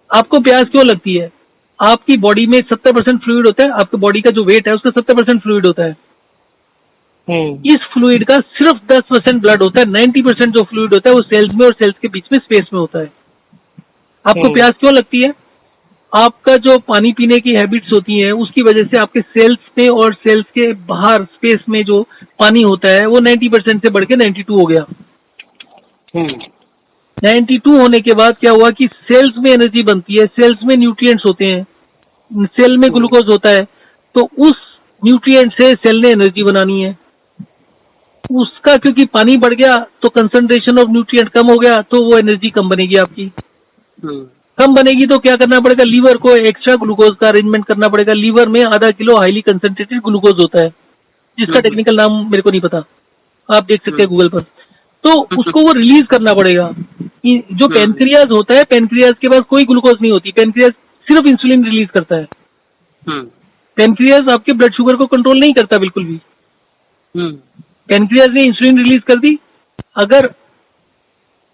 आपको प्यास क्यों लगती है? आपकी बॉडी में 70% फ्लूइड होता है। आपकी बॉडी का जो वेट है उसका 70% फ्लूइड होता है। इस फ्लूइड का सिर्फ 10% ब्लड होता है। 90% जो फ्लूइड होता है वो सेल्स में और सेल्स के बीच में स्पेस में होता है। आपको प्यास क्यों लगती है? आपका जो पानी पीने की हैबिट्स होती हैं उसकी वजह से आपके सेल्स में और सेल्स के बाहर स्पेस में जो पानी होता है वो 90% से बढ़ के 92 हो गया। 92 होने के बाद क्या हुआ कि सेल्स में एनर्जी बनती है, सेल्स में न्यूट्रिएंट्स होते हैं, सेल में ग्लूकोज होता है। तो उस न्यूट्रिएंट से सेल ने एनर्जी बनानी है। उसका क्योंकि पानी बढ़ गया तो कंसंट्रेशन ऑफ न्यूट्रिएंट कम हो गया, तो वो एनर्जी कम बनेगी आपकी। कम बनेगी तो क्या करना पड़ेगा? लीवर को एक्स्ट्रा ग्लूकोज का अरेंजमेंट करना पड़ेगा। लीवर में आधा किलो हाईली कंसंट्रेटेड ग्लूकोज होता है, जिसका टेक्निकल नाम मेरे को नहीं पता, आप देख सकते हैं गूगल पर। तो उसको वो रिलीज करना पड़ेगा। जो पेनक्रियाज होता है, पेनक्रियाज के पास कोई ग्लूकोज नहीं होती, पेनक्रियाज सिर्फ इंसुलिन रिलीज करता है। पैनक्रियाज आपके ब्लड शुगर को कंट्रोल नहीं करता बिल्कुल भी। पैनक्रियाज ने इंसुलिन रिलीज कर दी। अगर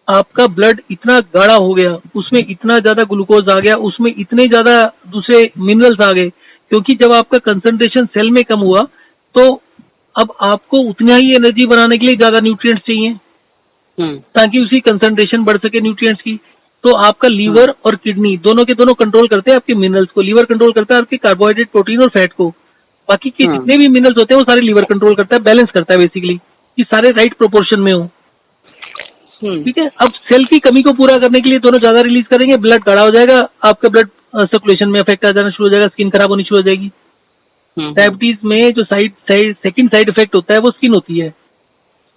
आपका ब्लड इतना गाढ़ा हो गया, उसमें इतना ज्यादा ग्लूकोज आ गया, उसमें इतने ज्यादा दूसरे मिनरल्स आ गए, क्योंकि जब आपका कंसंट्रेशन सेल में कम हुआ तो अब आपको उतना ही एनर्जी बनाने के लिए ज्यादा न्यूट्रिएंट्स चाहिए ताकि उसकी कंसंट्रेशन बढ़ सके न्यूट्रिएंट्स की। तो आपका लीवर और किडनी दोनों के दोनों कंट्रोल करते हैं आपके मिनरल्स को। लीवर कंट्रोल करता है आपके कार्बोहाइड्रेट, प्रोटीन और फैट को। बाकी के जितने भी मिनरल्स होते हैं वो सारे लीवर कंट्रोल करता है, बैलेंस करता है बेसिकली, कि सारे राइट प्रोपोर्शन में हो। ठीक है। अब सेल की कमी को पूरा करने के लिए दोनों ज्यादा रिलीज करेंगे, ब्लड गाढ़ा हो जाएगा, आपका ब्लड सर्कुलेशन में इफेक्ट आ जाना शुरू हो जाएगा, स्किन खराब होनी शुरू हो जाएगी। डायबिटीज में जो सेकंड साइड इफेक्ट होता है वो स्किन होती है।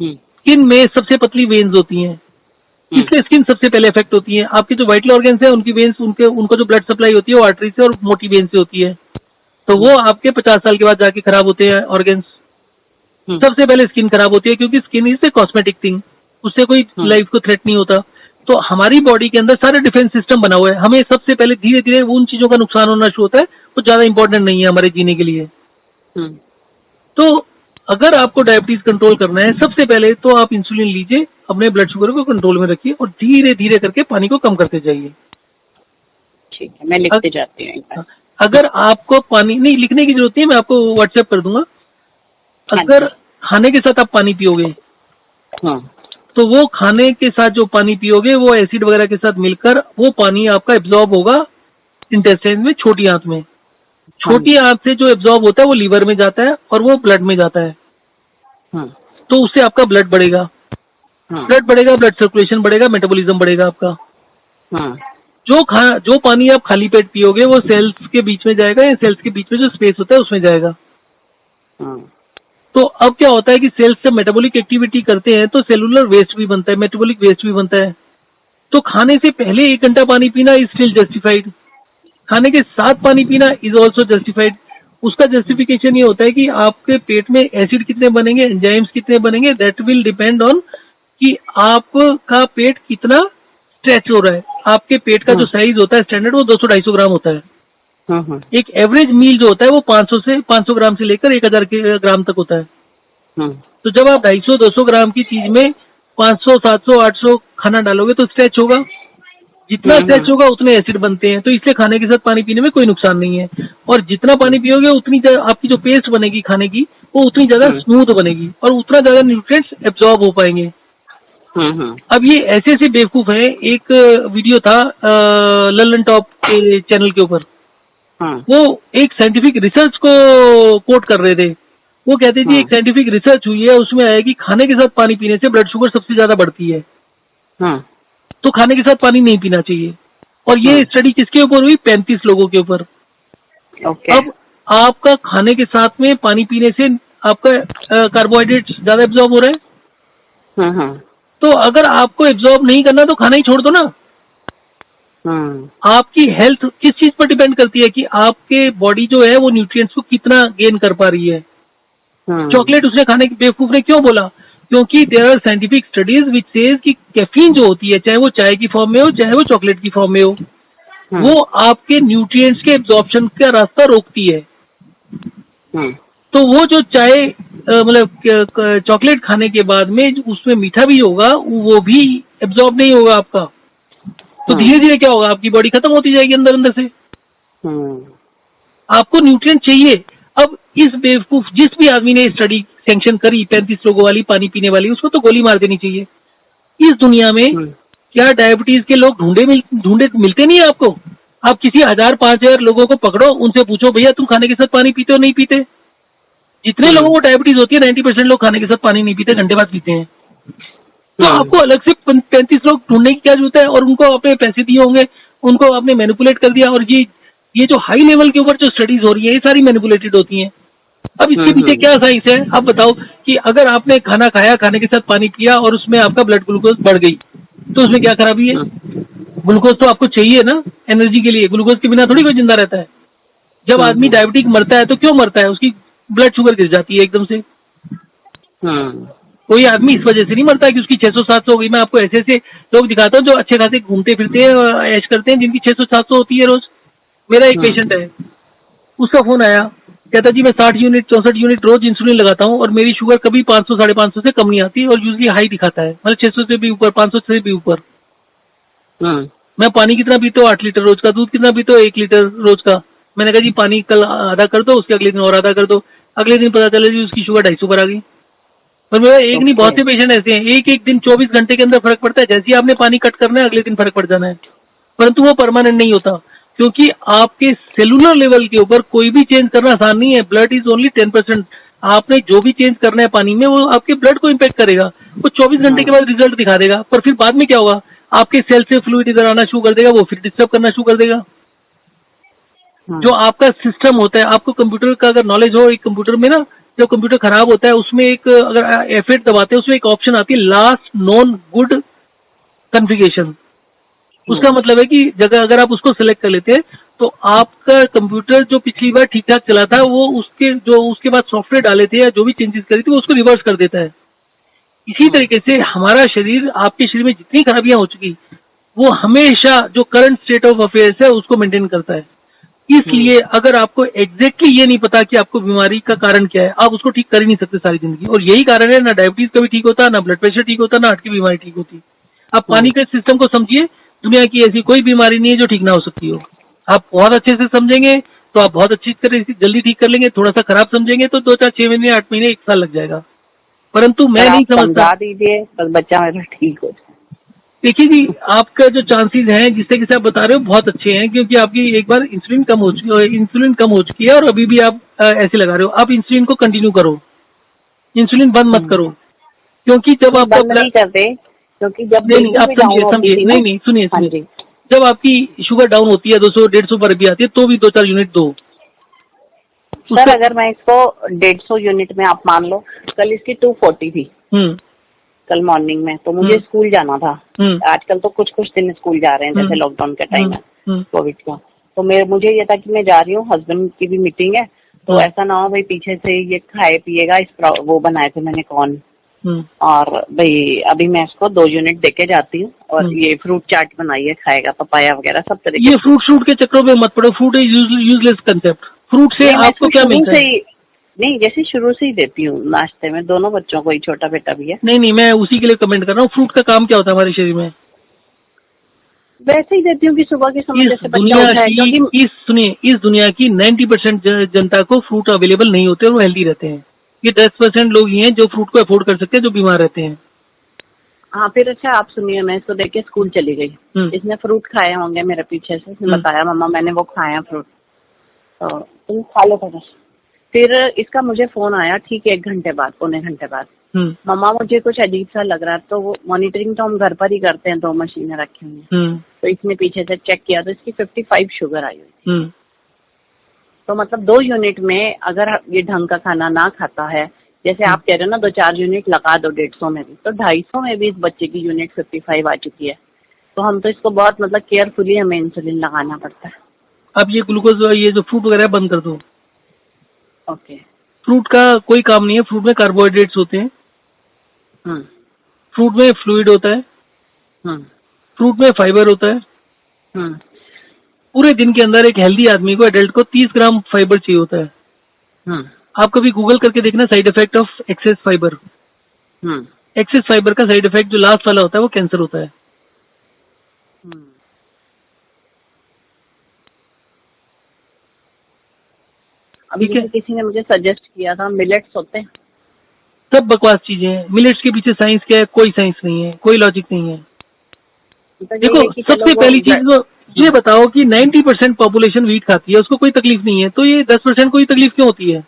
स्किन में सबसे पतली वेन्स होती हैं, इसलिए स्किन सबसे पहले इफेक्ट होती है। आपके जो वाइटल ऑर्गन्स है उनकी वेन्स, उनको जो ब्लड सप्लाई होती है वो आर्टरी से और मोटी वेन से होती है, तो वो आपके 50 साल के बाद जाके खराब होते हैं ऑर्गन्स। सबसे पहले स्किन खराब होती है, क्योंकि skin is a cosmetic thing, उससे कोई लाइफ को थ्रेट नहीं होता। तो हमारी बॉडी के अंदर सारे डिफेंस सिस्टम बना हुआ है, हमें सबसे पहले धीरे धीरे उन चीजों का नुकसान होना शुरू होता है वो ज्यादा इंपॉर्टेंट नहीं है हमारे जीने के लिए। तो अगर आपको डायबिटीज कंट्रोल करना है, सबसे पहले तो आप इंसुलिन लीजिए, अपने ब्लड शुगर को कंट्रोल में रखिए और धीरे धीरे करके पानी को कम करते जाइए। ठीक है, मैं लिखते जाती हूँ। अगर आपको पानी नहीं लिखने की जरूरत नहीं है, मैं आपको व्हाट्सएप कर दूंगा। अगर खाने के साथ आप पानी पियोगे तो वो खाने के साथ जो पानी पियोगे वो एसिड वगैरह के साथ मिलकर वो पानी आपका एब्जॉर्ब होगा इंटेस्टाइन में, छोटी आंत में। छोटी आंत से जो एब्जॉर्ब होता है वो लीवर में जाता है और वो ब्लड में जाता है। तो उससे आपका ब्लड बढ़ेगा, ब्लड सर्कुलेशन बढ़ेगा, मेटाबॉलिज्म बढ़ेगा आपका। जो पानी आप खाली पेट पियोगे वो सेल्स के बीच में जाएगा, या सेल्स के बीच में जो स्पेस होता है उसमें जाएगा। तो अब क्या होता है कि सेल्स जब मेटाबॉलिक एक्टिविटी करते हैं तो सेलुलर वेस्ट भी बनता है, मेटाबॉलिक वेस्ट भी बनता है। तो खाने से पहले 1 घंटा पानी पीना इज स्टिल जस्टिफाइड, खाने के साथ पानी पीना इज ऑल्सो जस्टिफाइड। उसका जस्टिफिकेशन ये होता है कि आपके पेट में एसिड कितने बनेंगे, एंजाइम्स कितने बनेंगे, दैट विल डिपेंड ऑन कि आपका पेट कितना स्ट्रेच हो रहा है। आपके पेट का जो साइज होता है स्टैंडर्ड वो 200-250 ग्राम होता है। एक एवरेज मील जो होता है वो 500 ग्राम से लेकर 1000 ग्राम तक होता है। तो जब आप 250-200 ग्राम की चीज में 500, 700, 800 खाना डालोगे तो स्ट्रेच होगा, जितना स्ट्रेच होगा उतने एसिड बनते हैं। तो इसलिए खाने के साथ पानी पीने में कोई नुकसान नहीं है, और जितना पानी पियोगे उतनी आपकी जो पेस्ट बनेगी खाने की वो उतनी ज्यादा स्मूथ बनेगी और उतना ज्यादा न्यूट्रिएंट्स एब्जॉर्ब हो पाएंगे। अब ये ऐसे ऐसे बेवकूफ है। एक वीडियो था ललन टॉप के चैनल के ऊपर, वो एक साइंटिफिक रिसर्च को कोट कर रहे थे। वो कहते थे एक साइंटिफिक रिसर्च हुई है, उसमें आया कि खाने के साथ पानी पीने से ब्लड शुगर सबसे ज्यादा बढ़ती है। तो खाने के साथ पानी नहीं पीना चाहिए। और ये स्टडी किसके ऊपर हुई? 35 लोगों के ऊपर। अब आपका खाने के साथ में पानी पीने से आपका कार्बोहाइड्रेट ज्यादा एब्जॉर्ब हो रहा है। तो अगर आपको एब्जॉर्ब नहीं करना तो खाना ही छोड़ दो ना। आपकी हेल्थ किस चीज पर डिपेंड करती है कि आपके बॉडी जो है वो न्यूट्रिएंट्स को कितना गेन कर पा रही है। चॉकलेट उसने खाने की बेवकूफ ने क्यों बोला? क्योंकि there are scientific studies which says कि कैफीन जो होती है, चाहे वो चाय की फॉर्म में हो चाहे वो चॉकलेट की फॉर्म में हो, वो आपके न्यूट्रिएंट्स के एब्जॉर्प्शन का रास्ता रोकती है। तो वो जो चाय मतलब चॉकलेट खाने के बाद में उसमें मीठा भी होगा वो भी एब्जॉर्ब नहीं होगा आपका। तो धीरे धीरे क्या होगा, आपकी बॉडी खत्म होती जाएगी अंदर अंदर से। आपको न्यूट्रिएंट चाहिए। अब इस बेवकूफ जिस भी आदमी ने स्टडी सैंक्शन करी 35 लोगों वाली पानी पीने वाली, उसको तो गोली मार देनी चाहिए। इस दुनिया में क्या डायबिटीज के लोग ढूंढे मिलते नहीं है आपको? आप किसी 1000-5000 लोगों को पकड़ो, उनसे पूछो भैया तुम खाने के साथ पानी पीते हो नहीं पीते? जितने लोगों को डायबिटीज होती है 90% लोग खाने के साथ पानी नहीं पीते, घंटे बाद पीते हैं। तो आपको अलग से 35 लोग ढूंढने की क्या जरूरत है? और उनको आपने पैसे दिए होंगे, उनको आपने मैनिपुलेट कर दिया। और ये जो हाई लेवल के ऊपर जो स्टडीज हो रही है ये सारी मैनिपुलेटेड होती हैं। अब इसके पीछे क्या साइंस है? आप बताओ कि अगर आपने खाना खाया, खाने के साथ पानी पिया और उसमें आपका ब्लड ग्लूकोज बढ़ गई तो उसमें क्या खराबी है? ग्लूकोज तो आपको चाहिए ना एनर्जी के लिए, ग्लूकोज के बिना थोड़ी कोई जिंदा रहता है। जब आदमी डायबिटिक मरता है तो क्यों मरता है? उसकी ब्लड शुगर गिर जाती है एकदम से। कोई आदमी इस वजह से नहीं मरता है कि उसकी 600-700 हो गई। मैं आपको ऐसे ऐसे लोग दिखाता हूँ जो अच्छे खासे घूमते फिरते हैं और ऐश करते हैं, जिनकी 600-700 होती है रोज। मेरा एक पेशेंट है, उसका फोन आया, कहता जी मैं 60 यूनिट 64 यूनिट रोज इंसुलिन लगाता हूँ और मेरी शुगर कभी 500 550 से कम नहीं आती और यूजली हाई दिखाता है, मतलब 600 से भी ऊपर, 500 से भी ऊपर। मैं पानी कितना पीता हूँ 8 लीटर रोज का, दूध कितना पीता हूँ 1 लीटर रोज का। मैंने कहा जी पानी कल आधा कर दो, उसके अगले दिन और आधा कर दो, अगले दिन पता चला जी उसकी शुगर 250 पर आ गई। पर मेरा एक नहीं बहुत से पेशेंट ऐसे हैं, एक एक दिन 24 घंटे के अंदर फर्क पड़ता है, जैसे ही आपने पानी कट करना है अगले दिन फर्क पड़ जाना है, परंतु वो परमानेंट नहीं होता, क्योंकि आपके सेलुलर लेवल के ऊपर कोई भी चेंज करना आसान नहीं है। Blood is only 10%। आपने जो भी चेंज करना है पानी में वो आपके ब्लड को इम्पैक्ट करेगा, वो 24 घंटे के बाद रिजल्ट दिखा देगा, पर फिर बाद में क्या होगा, आपके सेल से फ्लूइड इधर आना शुरू कर देगा, वो फिर डिस्टर्ब करना शुरू कर देगा। जो आपका सिस्टम होता है, आपको कंप्यूटर का अगर नॉलेज हो, एक कंप्यूटर में ना जब कंप्यूटर खराब होता है उसमें एक अगर F8 दबाते हैं उसमें एक ऑप्शन आती है लास्ट नॉन गुड कॉन्फ़िगरेशन। उसका मतलब है कि जगह अगर आप उसको सिलेक्ट कर लेते हैं तो आपका कंप्यूटर जो पिछली बार ठीक ठाक चला था वो उसके बाद सॉफ्टवेयर डाले थे या जो भी चेंजेस करी थी वो उसको रिवर्स कर देता है। इसी तरीके से हमारा शरीर, आपके शरीर में जितनी खराबियां हो चुकी वो हमेशा जो करंट स्टेट ऑफ अफेयर्स है उसको मेंटेन करता है। इसलिए अगर आपको एग्जैक्टली ये नहीं पता कि आपको बीमारी का कारण क्या है, आप उसको ठीक कर ही नहीं सकते सारी जिंदगी। और यही कारण है ना डायबिटीज कभी ठीक होता, ना ब्लड प्रेशर ठीक होता, ना हार्ट की बीमारी ठीक होती। आप पानी के सिस्टम को समझिए, दुनिया की ऐसी कोई बीमारी नहीं है जो ठीक ना हो सकती हो। आप बहुत अच्छे से समझेंगे तो आप बहुत अच्छी तरह से जल्दी ठीक कर लेंगे, थोड़ा सा खराब समझेंगे तो 2 4 6 महीने 8 महीने 1 साल लग जाएगा। परंतु मैं नहीं समझता, दीजिए बस बच्चा मेरा ठीक हो। देखिए जी, आपका जो चांसेस हैं जिससे कि आप बता रहे हो बहुत अच्छे हैं, क्योंकि आपकी एक बार इंसुलिन कम हो चुकी है और अभी भी आप ऐसे लगा रहे हो। आप इंसुलिन को कंटिन्यू करो, इंसुलिन बंद मत करो, क्योंकि जब आप नहीं करते, क्योंकि जब नहीं आप सुनिए जब आपकी शुगर डाउन होती है 200 150 पर भी आती है तो भी 2 4 यूनिट दो। सर अगर मैं इसको 150 यूनिट में, आप मान लो कल इसकी 240 थी कल मॉर्निंग में, तो मुझे स्कूल जाना था। आजकल तो कुछ दिन स्कूल जा रहे हैं जैसे लॉकडाउन का टाइम है कोविड का, तो मुझे ये था कि मैं जा रही हूँ, हस्बैंड की भी मीटिंग है, तो ऐसा ना हो भाई पीछे से ये खाए पिएगा। वो बनाए थे मैंने कॉर्न, और भाई अभी मैं इसको 2 यूनिट देके जाती हूँ, और ये फ्रूट चाट बनाई है, खाएगा पपाया वगैरह सब तरीके। ये फ्रूट के चक्करों में मत पड़ो, fruit is useless concept. Fruit से आपको क्या मिलता है? नहीं, जैसे शुरू से ही देती हूँ नाश्ते में, दोनों बच्चों को ही, छोटा बेटा भी है। नहीं मैं उसी के लिए कमेंट कर रहा हूँ। फ्रूट का काम क्या होता है हमारे शरीर में? वैसे ही देती हूँ कि सुबह के समय जैसे सुनिए, इस दुनिया की 90% जनता को फ्रूट अवेलेबल नहीं होते और वो हेल्दी रहते हैं। ये 10% लोग ही हैं जो फ्रूट को अफोर्ड कर सकते हैं, जो बीमार रहते हैं। हाँ फिर अच्छा, आप सुनिए, मैं इसको देख के स्कूल चली गई, इसने फ्रूट खाए होंगे मेरे पीछे से, इसने बताया मम्मा मैंने वो खाया फ्रूट, तो तुम खा लो था। फिर इसका मुझे फोन आया ठीक 1 घंटे बाद, पौने घंटे बाद, मम्मा मुझे कुछ अजीब सा लग रहा है। तो वो मॉनिटरिंग तो हम घर पर ही करते हैं, 2 मशीनें रखी हुई हैं, तो इसने पीछे से चेक किया तो इसकी 55 शुगर आई हुई। तो मतलब 2 यूनिट में अगर ये ढंग का खाना ना खाता है, जैसे आप कह रहे हो ना 2 4 यूनिट लगा दो 150 में भी, तो 250 में भी इस बच्चे की यूनिट 55 आ चुकी है। तो हम तो इसको बहुत मतलब केयरफुली हमें इंसुलिन लगाना पड़ता है। अब ये ग्लूकोज, ये जो फ्रूट वगैरह बंद कर दो। ओके। फ्रूट का कोई काम नहीं है, फ्रूट में कार्बोहाइड्रेट्स होते हैं, फ्रूट में फ्लूइड होता है, फ्रूट में फाइबर होता है। पूरे दिन के अंदर एक हेल्दी आदमी को, एडल्ट को 30 ग्राम फाइबर चाहिए होता है। आप कभी गूगल करके देखना side effect of excess fibre. Excess fibre का साइड इफेक्ट जो लास्ट वाला होता है वो कैंसर होता है। अभी किसी ने मुझे सजेस्ट किया था मिलेट्स होते हैं, सब बकवास चीजें हैं। मिलेट्स के पीछे साइंस क्या है? कोई साइंस नहीं है, कोई लॉजिक नहीं है। देखो सबसे पहली चीज तो ये बताओ कि 90% पॉपुलेशन वीट खाती है, उसको कोई तकलीफ नहीं है, तो ये 10% को ही तकलीफ क्यों होती है?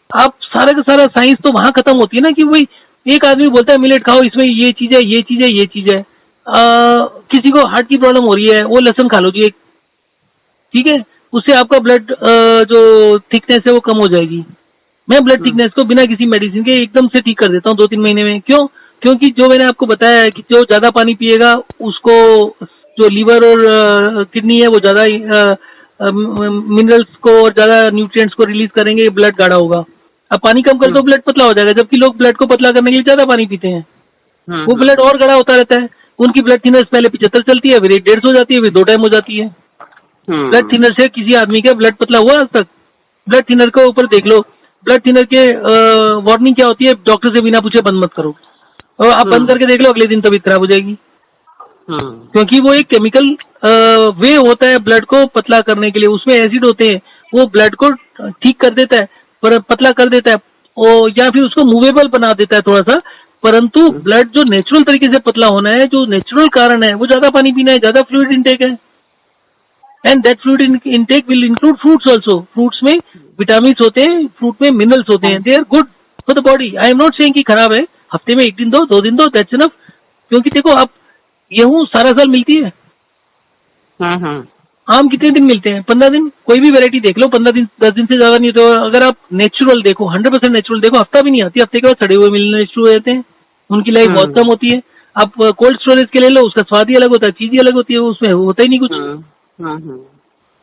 आप सारा का सारा साइंस तो वहां खत्म होती है ना कि भाई एक आदमी बोलता है मिलेट खाओ, इसमें ये चीज है, ये चीज है, ये चीज है। किसी को हार्ट की प्रॉब्लम हो रही है, वो लहसुन खा लो जी एक, ठीक है, उससे आपका ब्लड जो थिकनेस है वो कम हो जाएगी। मैं ब्लड थिकनेस को बिना किसी मेडिसिन के एकदम से ठीक कर देता हूँ 2-3 महीने में। क्यों? क्योंकि जो मैंने आपको बताया है कि जो ज्यादा पानी पिएगा उसको जो लीवर और किडनी है वो ज्यादा मिनरल्स को और ज्यादा न्यूट्रिएंट्स को रिलीज करेंगे, ब्लड गाढ़ा होगा। अब पानी कम कर दो ब्लड पतला हो जाएगा, जबकि लोग ब्लड को पतला करने के लिए ज्यादा पानी पीते हैं, वो ब्लड और गाढ़ा होता रहता है। उनकी ब्लड थिकनेस पहले 75 चलती है, फिर 150 हो जाती है, फिर 2 टाइम हो जाती है। ब्लड थिनर से किसी आदमी का ब्लड पतला हुआ आज तक? ब्लड थिनर के ऊपर देख लो, ब्लड थिनर के वार्निंग क्या होती है? डॉक्टर से बिना पूछे बंद मत करो, और आप बंद करके देख लो, अगले दिन तबीयत खराब हो जाएगी। क्योंकि वो एक केमिकल वे होता है ब्लड को पतला करने के लिए, उसमें एसिड होते हैं, वो ब्लड को ठीक कर देता है, पर पतला कर देता है, और या फिर उसको मूवेबल बना देता है थोड़ा सा। परंतु ब्लड जो नेचुरल तरीके से पतला होना है, जो नेचुरल कारण है, वो ज्यादा पानी पीना है, ज्यादा फ्लूइड इनटेक है। And that fluid intake will include fruits also. Fruits में विटामिन होते हैं, फ्रूट में मिनरल्स होते हैं, they are good for the body. I am not saying कि खराब है, हफ्ते में 1 दिन दो, 2 दिन दो, दैट्स इनफ। क्योंकि देखो, आप गेहूं सारा साल मिलती है, आम कितने दिन मिलते हैं? 15 दिन। कोई भी वैरायटी देख लो, 15 दिन, 10 दिन से ज्यादा नहीं होते। अगर आप नेचुरल देखो, 100% नेचुरल देखो, हफ्ता भी नहीं आती, हफ्ते के बाद सड़े हुए मिलने शुरू हो जाते हैं, उनकी लाइफ बहुत कम होती है। आप कोल्ड स्टोरेज के ले लो, उसका स्वाद ही अलग होता है, चीज ही अलग होती है, उसमें होता ही नहीं कुछ।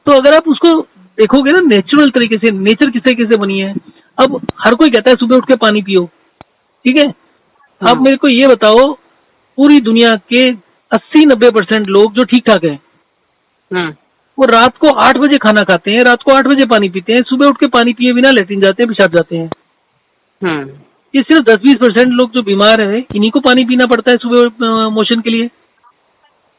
तो अगर आप उसको देखोगे ना नेचुरल तरीके से, नेचर किस तरीके से बनी है। अब हर कोई कहता है सुबह उठ के पानी पियो, ठीक है? अब मेरे को ये बताओ, पूरी दुनिया के 80-90% लोग जो ठीक ठाक है, वो रात को 8 बजे खाना खाते हैं, रात को 8 बजे पानी पीते हैं, सुबह उठ के पानी पिए बिना लेटिन जाते हैं, पेशाब जाते हैं। ये सिर्फ 10-20% लोग जो बीमार है, इन्हीं को पानी पीना पड़ता है सुबह मोशन के लिए।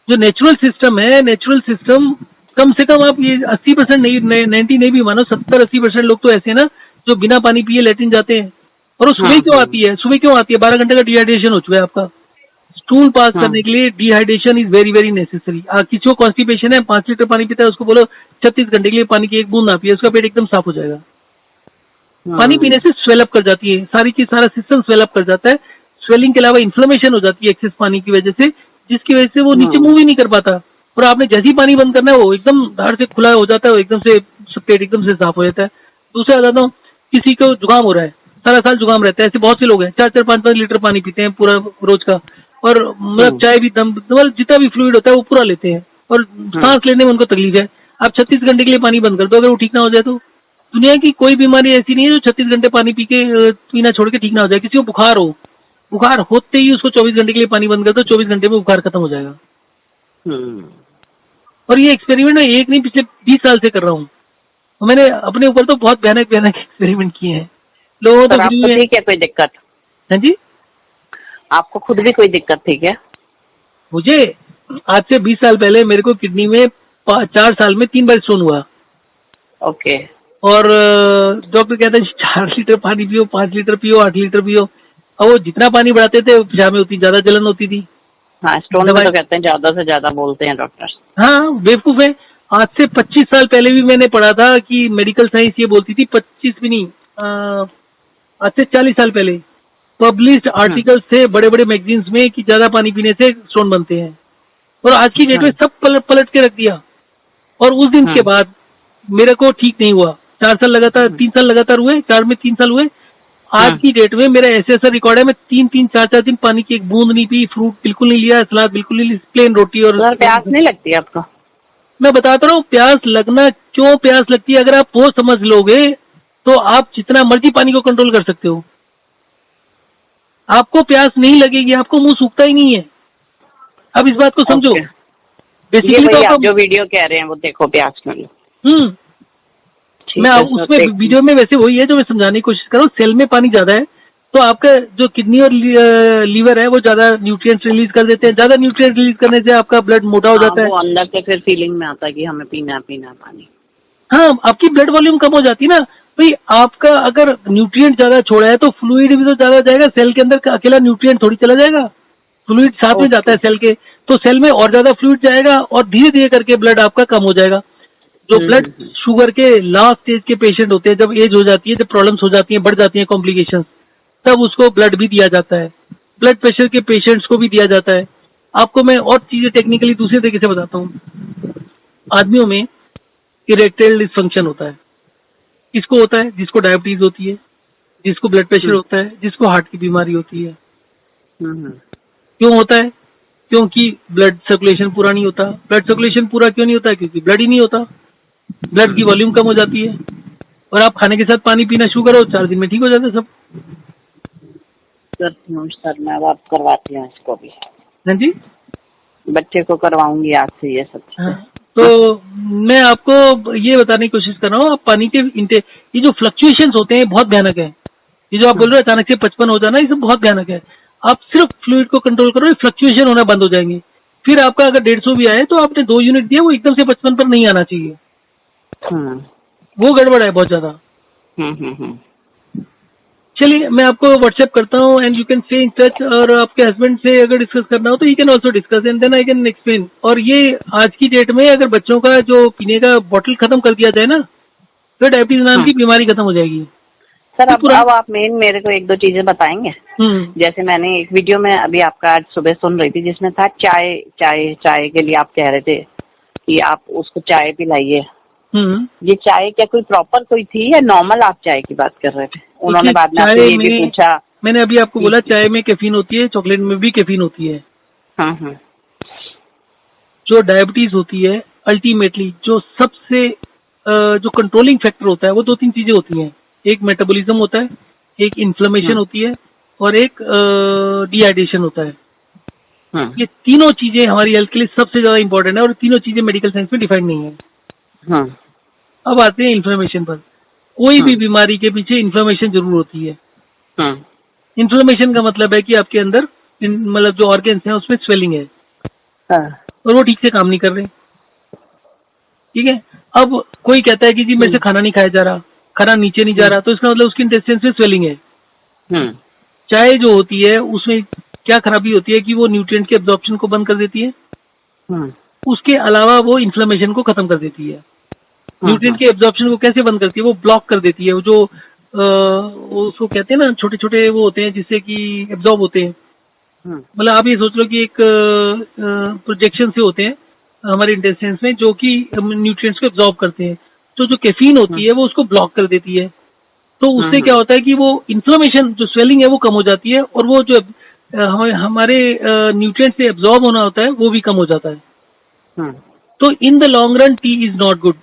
जो नेचुरल सिस्टम है, नेचुरल सिस्टम कम से कम आप ये 80% नहीं, 90 नहीं भी मानो, 70-80% लोग तो ऐसे ना जो बिना पानी पिए लेटिन जाते हैं। और वो सुबह क्यों आती है? सुबह क्यों आती है? 12 घंटे का डिहाइड्रेशन हो चुका है आपका। स्टूल पास करने के लिए dehydration is very very necessary. किसी को कॉन्स्टिपेशन है, 5 लीटर पानी पीता है, उसको बोलो 36 घंटे के लिए पानी की 1 बूंद ना पिए, उसका पेट एकदम साफ हो जाएगा। पानी पीने से स्वेलअप कर जाती है सारी चीज, सारा सिस्टम स्वेलअप कर जाता है। स्वेलिंग के अलावा इन्फ्लेमेशन हो जाती है एक्सेस पानी की वजह से, जिसकी वजह से वो नीचे मूव ही नहीं कर पाता। और आपने जैसे ही पानी बंद करना है, वो एकदम धार से खुला हो जाता है, एकदम से पेट एकदम से साफ हो जाता है। दूसरा बताता हूँ, किसी को जुकाम हो रहा है, सारा साल जुकाम रहता है, ऐसे बहुत से लोग हैं, 4-4, 5-5 लीटर पानी पीते हैं पूरा रोज का, और मतलब चाय भी, दम मतलब जितना भी फ्लूइड होता है वो पूरा लेते हैं, और सांस लेने में उनको तकलीफ है। आप 36 घंटे के लिए पानी बंद कर दो, अगर वो ठीक ना हो जाए तो। दुनिया की कोई बीमारी ऐसी नहीं है जो 36 घंटे पानी पी के पीना छोड़ के ठीक ना हो जाए। किसी को बुखार हो, बुखार होते ही उसको 24 घंटे के लिए पानी बंद कर दो, 24 घंटे में बुखार खत्म हो जाएगा। और ये एक्सपेरिमेंट मैं एक नहीं, पिछले 20 साल से कर रहा हूँ। तो मैंने अपने ऊपर तो बहुत भयानक भयानक एक्सपेरिमेंट किए हैं। लोगों तो ठीक है, कोई दिक्कत? हाँ जी, आपको खुद भी कोई दिक्कत थी क्या? मुझे आज से 20 साल पहले मेरे को किडनी में 4 साल में 3 बार स्टोन हुआ। ओके। और डॉक्टर कहता है 4 लीटर पानी पियो, 5 लीटर पियो, 8 लीटर पियो। और वो जितना पानी बढ़ाते थे पेशाब में उतनी ज्यादा जलन होती थी। हाँ, स्टोन में तो कहते हैं ज्यादा से ज्यादा, बोलते हैं डॉक्टर। हाँ, बेवकूफ है। आज से 25 साल पहले भी मैंने पढ़ा था कि मेडिकल साइंस ये बोलती थी, 25 भी नहीं, आज से 40 साल पहले पब्लिश्ड आर्टिकल्स थे बड़े बड़े मैगजीन्स में कि ज्यादा पानी पीने से स्टोन बनते हैं। और आज की डेट में सब पलट के रख दिया। और उस दिन के बाद मेरे को ठीक नहीं हुआ। 4 साल लगातार, 3 साल लगातार हुए, 4 में 3 साल हुए। आज की डेट में मेरा ऐसा रिकॉर्ड है, मैं 3-3, 4-4 दिन पानी की 1 बूंद नहीं पी, फ्रूट बिल्कुल नहीं लिया, सलाद बिल्कुल नहीं ली, प्लेन रोटी। और प्यास नहीं लगती आपको? मैं बताता रहा हूँ प्यास लगना क्यों प्यास लगती है। अगर आप वो समझ लोगे तो आप जितना मर्जी पानी को कंट्रोल कर सकते हो। आपको प्यास नहीं लगेगी, आपको मुंह सूखता ही नहीं है। अब इस बात को समझो। बेसिकली तो आप जो वीडियो कह रहे हैं वो देखो, प्यास में मैं उसमें वीडियो में वैसे वही है जो मैं समझाने की कोशिश कर रहा हूँ। सेल में पानी ज्यादा है तो आपका जो किडनी और लीवर है वो ज्यादा न्यूट्रिएंट्स रिलीज कर देते हैं। ज्यादा न्यूट्रिएंट्स रिलीज करने से आपका ब्लड मोटा हो जाता है। वो अंदर से फिर फीलिंग में आता है कि हमें पीना पानी। हाँ, आपकी ब्लड वॉल्यूम कम हो जाती है ना भाई। आपका अगर न्यूट्रिएंट ज्यादा छोड़ा है तो फ्लूइड भी तो ज्यादा जाएगा। सेल के अंदर अकेला न्यूट्रिएंट थोड़ी चला जाएगा, फ्लूइड साथ में जाता है सेल के, तो सेल में और ज्यादा फ्लूइड जाएगा और धीरे धीरे करके ब्लड आपका कम हो जाएगा। जो ब्लड शुगर के लास्ट स्टेज के पेशेंट होते हैं, जब एज हो जाती है, जब प्रॉब्लम्स हो जाती हैं, बढ़ जाती हैं कॉम्प्लिकेशंस, तब उसको ब्लड भी दिया जाता है। ब्लड प्रेशर के पेशेंट्स को भी दिया जाता है। आपको मैं और चीजें टेक्निकली दूसरे तरीके से बताता हूँ। आदमियों में इरेक्टाइल डिसफंक्शन होता है। किसको होता है? जिसको डायबिटीज होती है, जिसको ब्लड प्रेशर होता है, जिसको हार्ट की बीमारी होती है। क्यों होता है? क्योंकि ब्लड सर्कुलेशन पूरा नहीं होता। ब्लड सर्कुलेशन पूरा क्यों नहीं होता? क्योंकि ब्लड ही नहीं होता। ब्लड की वॉल्यूम कम हो जाती है। और आप खाने के साथ पानी पीना शुरू करो, 4 दिन में ठीक हो जाता है सब। सर मैं बात करवाती हूँ इसको भी। हाँ जी, बच्चे को करवाऊंगी आज से ये सब। हाँ, तो मैं आपको ये बताने की कोशिश कर रहा हूँ, आप पानी के ये जो फ्लक्चुएशंस होते हैं बहुत भयानक है। ये जो आप बोल रहे हो अचानक से 55 हो जाना, ये सब बहुत भयानक है। आप सिर्फ फ्लूइड को कंट्रोल करो, फ्लक्चुएशन होना बंद हो जाएंगे। फिर आपका अगर 150 भी आए तो आपने 2 यूनिट दिया, वो एकदम से 55 पर नहीं आना चाहिए। वो गड़बड़ है बहुत ज्यादा। चलिए मैं आपको व्हाट्सएप करता हूँ and you can stay in touch. और आपके हस्बैंड से अगर डिस्कस करना हो तो you can also discuss and then I can explain. और ये आज की डेट में अगर बच्चों का जो पीने का बॉटल खत्म कर दिया जाए ना, तो डायबिटीज नाम की बीमारी खत्म हो जाएगी। सर अब आप मेरे को एक दो चीजें बताएंगे। जैसे मैंने एक वीडियो में अभी आपका आज सुबह सुन रही थी, जिसमें था चाय चाय चाय के लिए आप कह रहे थे कि आप उसको चाय पिलाइए। ये चाय क्या कोई प्रॉपर कोई थी या नॉर्मल आप चाय की बात कर रहे थे? उन्होंने बाद में आपसे ये भी पूछा। मैंने अभी आपको बोला चाय में कैफीन होती है, चॉकलेट में भी कैफीन होती है। जो डायबिटीज होती है अल्टीमेटली जो सबसे जो कंट्रोलिंग फैक्टर होता है वो 2-3 चीजें होती हैं। एक मेटाबॉलिज्म होता है, एक इन्फ्लेमेशन होती है और एक डिहाइड्रेशन होता है। ये तीनों चीजें हमारी हेल्थ के लिए सबसे ज्यादा इंपॉर्टेंट है और तीनों चीजें मेडिकल साइंस में डिफाइंड नहीं है। अब आते हैं इन्फ्लेमेशन पर। कोई भी बीमारी के पीछे इन्फ्लेमेशन जरूर होती है। इन्फ्लेमेशन का मतलब है कि आपके अंदर मतलब जो ऑर्गन्स हैं उसमें स्वेलिंग है और वो ठीक से काम नहीं कर रहे। ठीक है, अब कोई कहता है कि जी मेरे से खाना नहीं खाया जा रहा, खाना नीचे नहीं जा रहा, तो इसका मतलब उसके इंटेस्टाइन में स्वेलिंग है। चाय जो होती है उसमें क्या खराबी होती है कि वो न्यूट्रिएंट के एब्जॉर्प्शन को बंद कर देती है। उसके अलावा वो इन्फ्लेमेशन को खत्म कर देती है। न्यूट्रिएंट के एब्जॉर्प्शन को कैसे बंद करती है? वो ब्लॉक कर देती है। वो जो उसको कहते हैं ना, छोटे छोटे वो होते हैं जिससे कि एब्जॉर्ब होते हैं। मतलब आप ये सोच लो कि एक प्रोजेक्शन से होते हैं हमारे इंटेस्टाइन्स में जो कि न्यूट्रिएंट्स को एब्जॉर्ब करते हैं। तो जो कैफीन होती है वो उसको ब्लॉक कर देती है। तो उससे क्या होता है कि वो इन्फ्लेमेशन जो स्वेलिंग है वो कम हो जाती है और वो जो हमारे न्यूट्रिएंट से एब्जॉर्ब होना होता है वो भी कम हो जाता है। तो in the long run T is not good.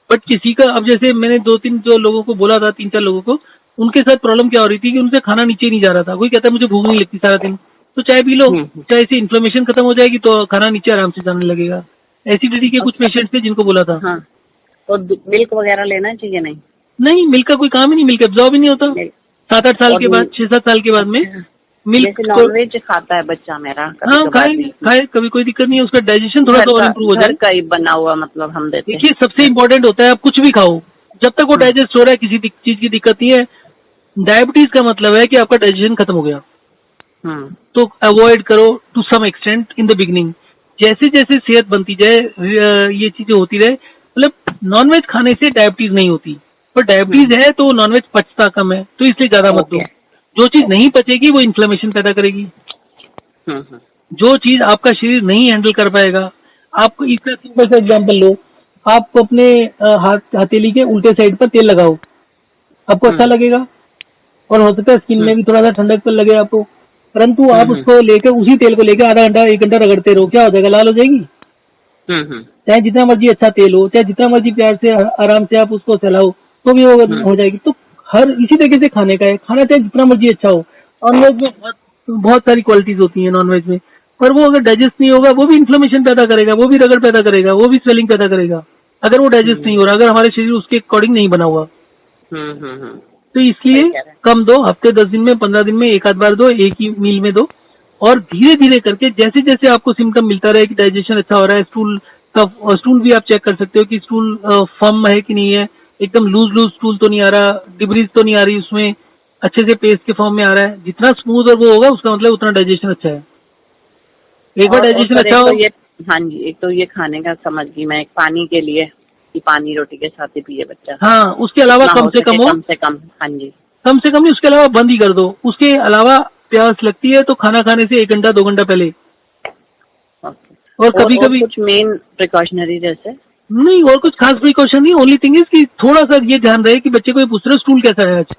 But किसी का, अब जैसे मैंने 2-3 जो लोगों को बोला था, 3-4 लोगों को, उनके साथ प्रॉब्लम क्या हो रही थी कि उनसे खाना नीचे नहीं जा रहा था। कोई कहता है मुझे भूख नहीं लगती सारा दिन, तो चाय पी लो, चाय से इन्फ्लेमेशन खत्म हो जाएगी तो खाना नीचे आराम से जाने लगेगा। एसिडिटी के कुछ पेशेंट्स थे जिनको बोला था। तो मिल्क वगैरह लेना चाहिए? नहीं, मिल्क का कोई काम ही नहीं, मिल्क एब्जॉर्ब ही नहीं होता 7-8 साल के बाद, 6-7 साल के बाद में मिल्क। नॉनवेज खाता है बच्चा मेरा? हाँ, खाए कभी, कोई दिक्कत नहीं है। उसका डाइजेशन थोड़ा सा और इम्प्रूव हो जाए। कई बना हुआ मतलब हम देते हैं। देखिए सबसे इम्पोर्टेंट होता है आप कुछ भी खाओ, जब तक वो डाइजेस्ट हो रहा है किसी चीज की दिक्कत नहीं है। डायबिटीज का मतलब है कि आपका डाइजेशन खत्म हो गया। तो अवॉइड करो to some extent in the beginning. जैसे जैसे सेहत बनती जाए ये चीजें होती रहे। मतलब नॉनवेज खाने से डायबिटीज नहीं होती, पर डायबिटीज है तो नॉनवेज पचता कम है, तो इसलिए ज्यादा मत दो। जो चीज नहीं पचेगी वो इन्फ्लेमेशन पैदा करेगी। जो चीज आपका शरीर नहीं हैंडल कर पाएगा, आपको इसका सिंपल सा एग्जांपल लो। आप अपने हथेली के उल्टे साइड पर तेल लगाओ, आपको अच्छा लगेगा और हो सकता है स्किन में भी थोड़ा सा ठंडक पर लगे आपको। परंतु आप उसको लेकर, उसी तेल को लेकर आधा घंटा 1 घंटा रगड़ते रहो, क्या हो जाएगा? लाल हो जाएगी। चाहे जितना मर्जी अच्छा तेल हो, चाहे जितना मर्जी प्यार से आराम से आप उसको चलाओ, तो भी वो हो जाएगी। तो हर इसी तरीके से खाने का है, खाना चाहे जितना मर्जी अच्छा हो। नॉनवेज में बहुत सारी क्वालिटीज होती है नॉनवेज में, पर वो अगर डाइजेस्ट नहीं होगा वो भी इन्फ्लेमेशन पैदा करेगा, वो भी रगड़ पैदा करेगा, वो भी स्वेलिंग पैदा करेगा। अगर वो डाइजेस्ट नहीं हो रहा, अगर हमारे शरीर उसके अकॉर्डिंग नहीं बना हुआ। तो इसलिए कम दो, हफ्ते 10 दिन में, 15 दिन में 1-8 बार दो, एक ही मील में दो। और धीरे धीरे करके जैसे जैसे आपको सिम्टम मिलता रहे कि डाइजेशन अच्छा हो रहा है, स्टूल भी आप चेक कर सकते हो कि स्टूल फर्म है कि नहीं है, एकदम लूज स्टूल तो नहीं आ रहा, डिब्रीज तो नहीं आ रही उसमें, अच्छे से पेस्ट के फॉर्म में आ रहा है। जितना स्मूथ और वो होगा उसका मतलब उतना डाइजेशन अच्छा है। एक बार डाइजेशन अच्छा हो। हाँ जी, एक तो ये खाने का समझ गई मैं, एक पानी के लिए कि पानी रोटी के साथ ही पिए बच्चा। हाँ, उसके अलावा कम से कम। हाँ जी, कम से कम नहीं, उसके अलावा बंद ही कर दो। उसके अलावा प्यास लगती है तो खाना खाने से 1 घंटा 2 घंटा पहले। और कभी कभी कुछ मेन प्रिकॉशनरी जैसे नहीं, और कुछ खास प्रिकॉशन नहीं। ओनली थिंग इज कि थोड़ा सा ये ध्यान रहे कि बच्चे को ये पूछ रहे स्टूल कैसा है आज,